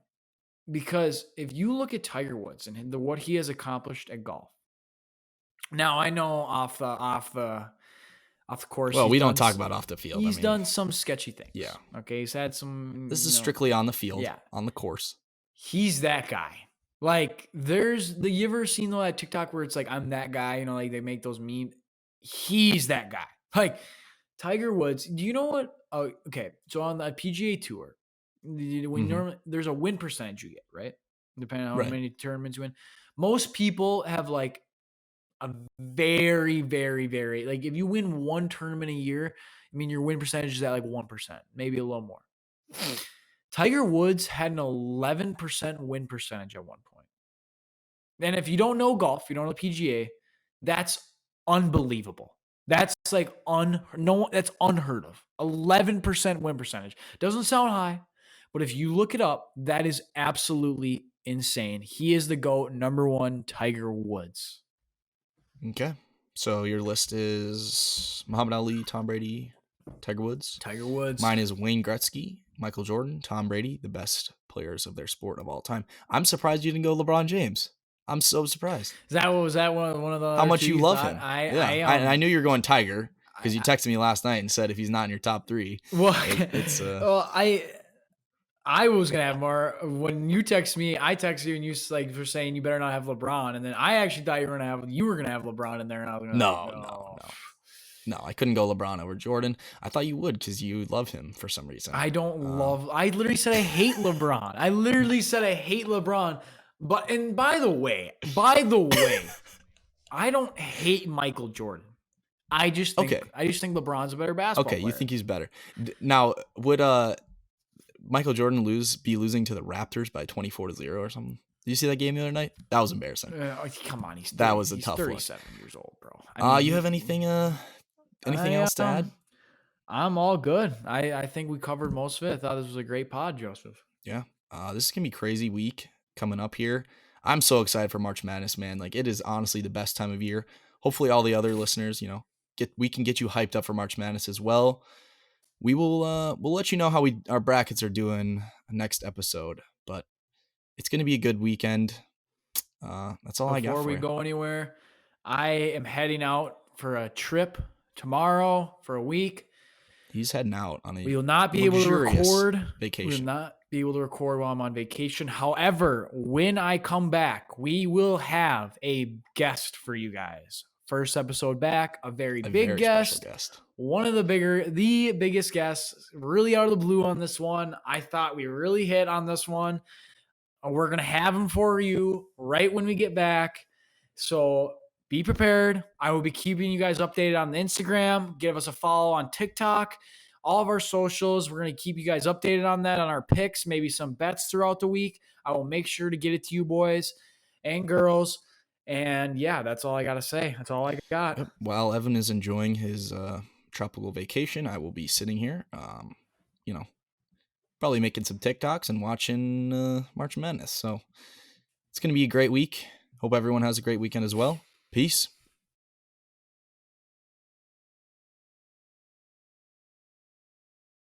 S1: Because if you look at Tiger Woods and what he has accomplished at golf. Now, I know off the course.
S2: Well, we don't talk about off the field.
S1: He's done some sketchy things.
S2: Yeah.
S1: Okay. He's had some.
S2: This is strictly on the field. Yeah. On the course.
S1: He's that guy. Like, you ever seen that TikTok where it's like, I'm that guy, like they make those memes? He's that guy. Like, Tiger Woods, do you know what? Oh, okay. So on the PGA Tour, normally there's a win percentage you get, right? Depending on how many tournaments you win. Most people have like a very, very, very, like if you win 1 tournament a year, your win percentage is at like 1%, maybe a little more. Tiger Woods had an 11% win percentage at one point. And if you don't know golf, you don't know PGA, that's unbelievable. That's like that's unheard of. 11% win percentage. Doesn't sound high, but if you look it up, that is absolutely insane. He is the GOAT, number 1, Tiger Woods.
S2: Okay. So your list is Muhammad Ali, Tom Brady, Tiger Woods.
S1: Tiger Woods.
S2: Mine is Wayne Gretzky, Michael Jordan, Tom Brady, the best players of their sport of all time. I'm surprised you didn't go LeBron James. I'm so surprised.
S1: Was that one of the
S2: how much you love
S1: thought?
S2: him? I knew you were going Tiger because you texted me last night and said if he's not in your top 3.
S1: Well, I was gonna have more. When you text me, I text you and you like for saying you better not have LeBron, and then I actually thought you were gonna have LeBron in there, and I was gonna
S2: No, I couldn't go LeBron over Jordan. I thought you would because you love him for some reason.
S1: I don't I literally said I hate LeBron. I literally said I hate LeBron. By the way, I don't hate Michael Jordan. I just think LeBron's a better basketball player.
S2: You think he's better. Now, would Michael Jordan be losing to the Raptors by 24-0 or something? Did you see that game the other night? That was embarrassing.
S1: Come on, he's
S2: tough
S1: 37 years old, bro.
S2: You have anything else to add?
S1: I'm all good. I think we covered most of it. I thought this was a great pod, Joseph.
S2: Yeah. This is going to be a crazy week coming up here. I'm so excited for March Madness, man. Like, it is honestly the best time of year. Hopefully all the other listeners, we can get you hyped up for March Madness as well. We will we'll let you know how our brackets are doing next episode, but it's going to be a good weekend. That's all I got for you.
S1: Before we go anywhere, I am heading out for a trip tomorrow for a week.
S2: He's heading out on
S1: we will not be able to record
S2: vacation.
S1: We will not be able to record while I'm on vacation. However, when I come back, we will have a guest for you guys. First episode back, a very big guest. One of the biggest guests, really out of the blue on this one. I thought we really hit on this one. We're going to have him for you right when we get back. So be prepared. I will be keeping you guys updated on the Instagram. Give us a follow on TikTok. All of our socials. We're going to keep you guys updated on that, on our picks, maybe some bets throughout the week. I will make sure to get it to you boys and girls. And yeah, that's all I got to say. That's all I got.
S2: Yep. While Evan is enjoying his tropical vacation, I will be sitting here, probably making some TikToks and watching March Madness. So it's going to be a great week. Hope everyone has a great weekend as well. Peace.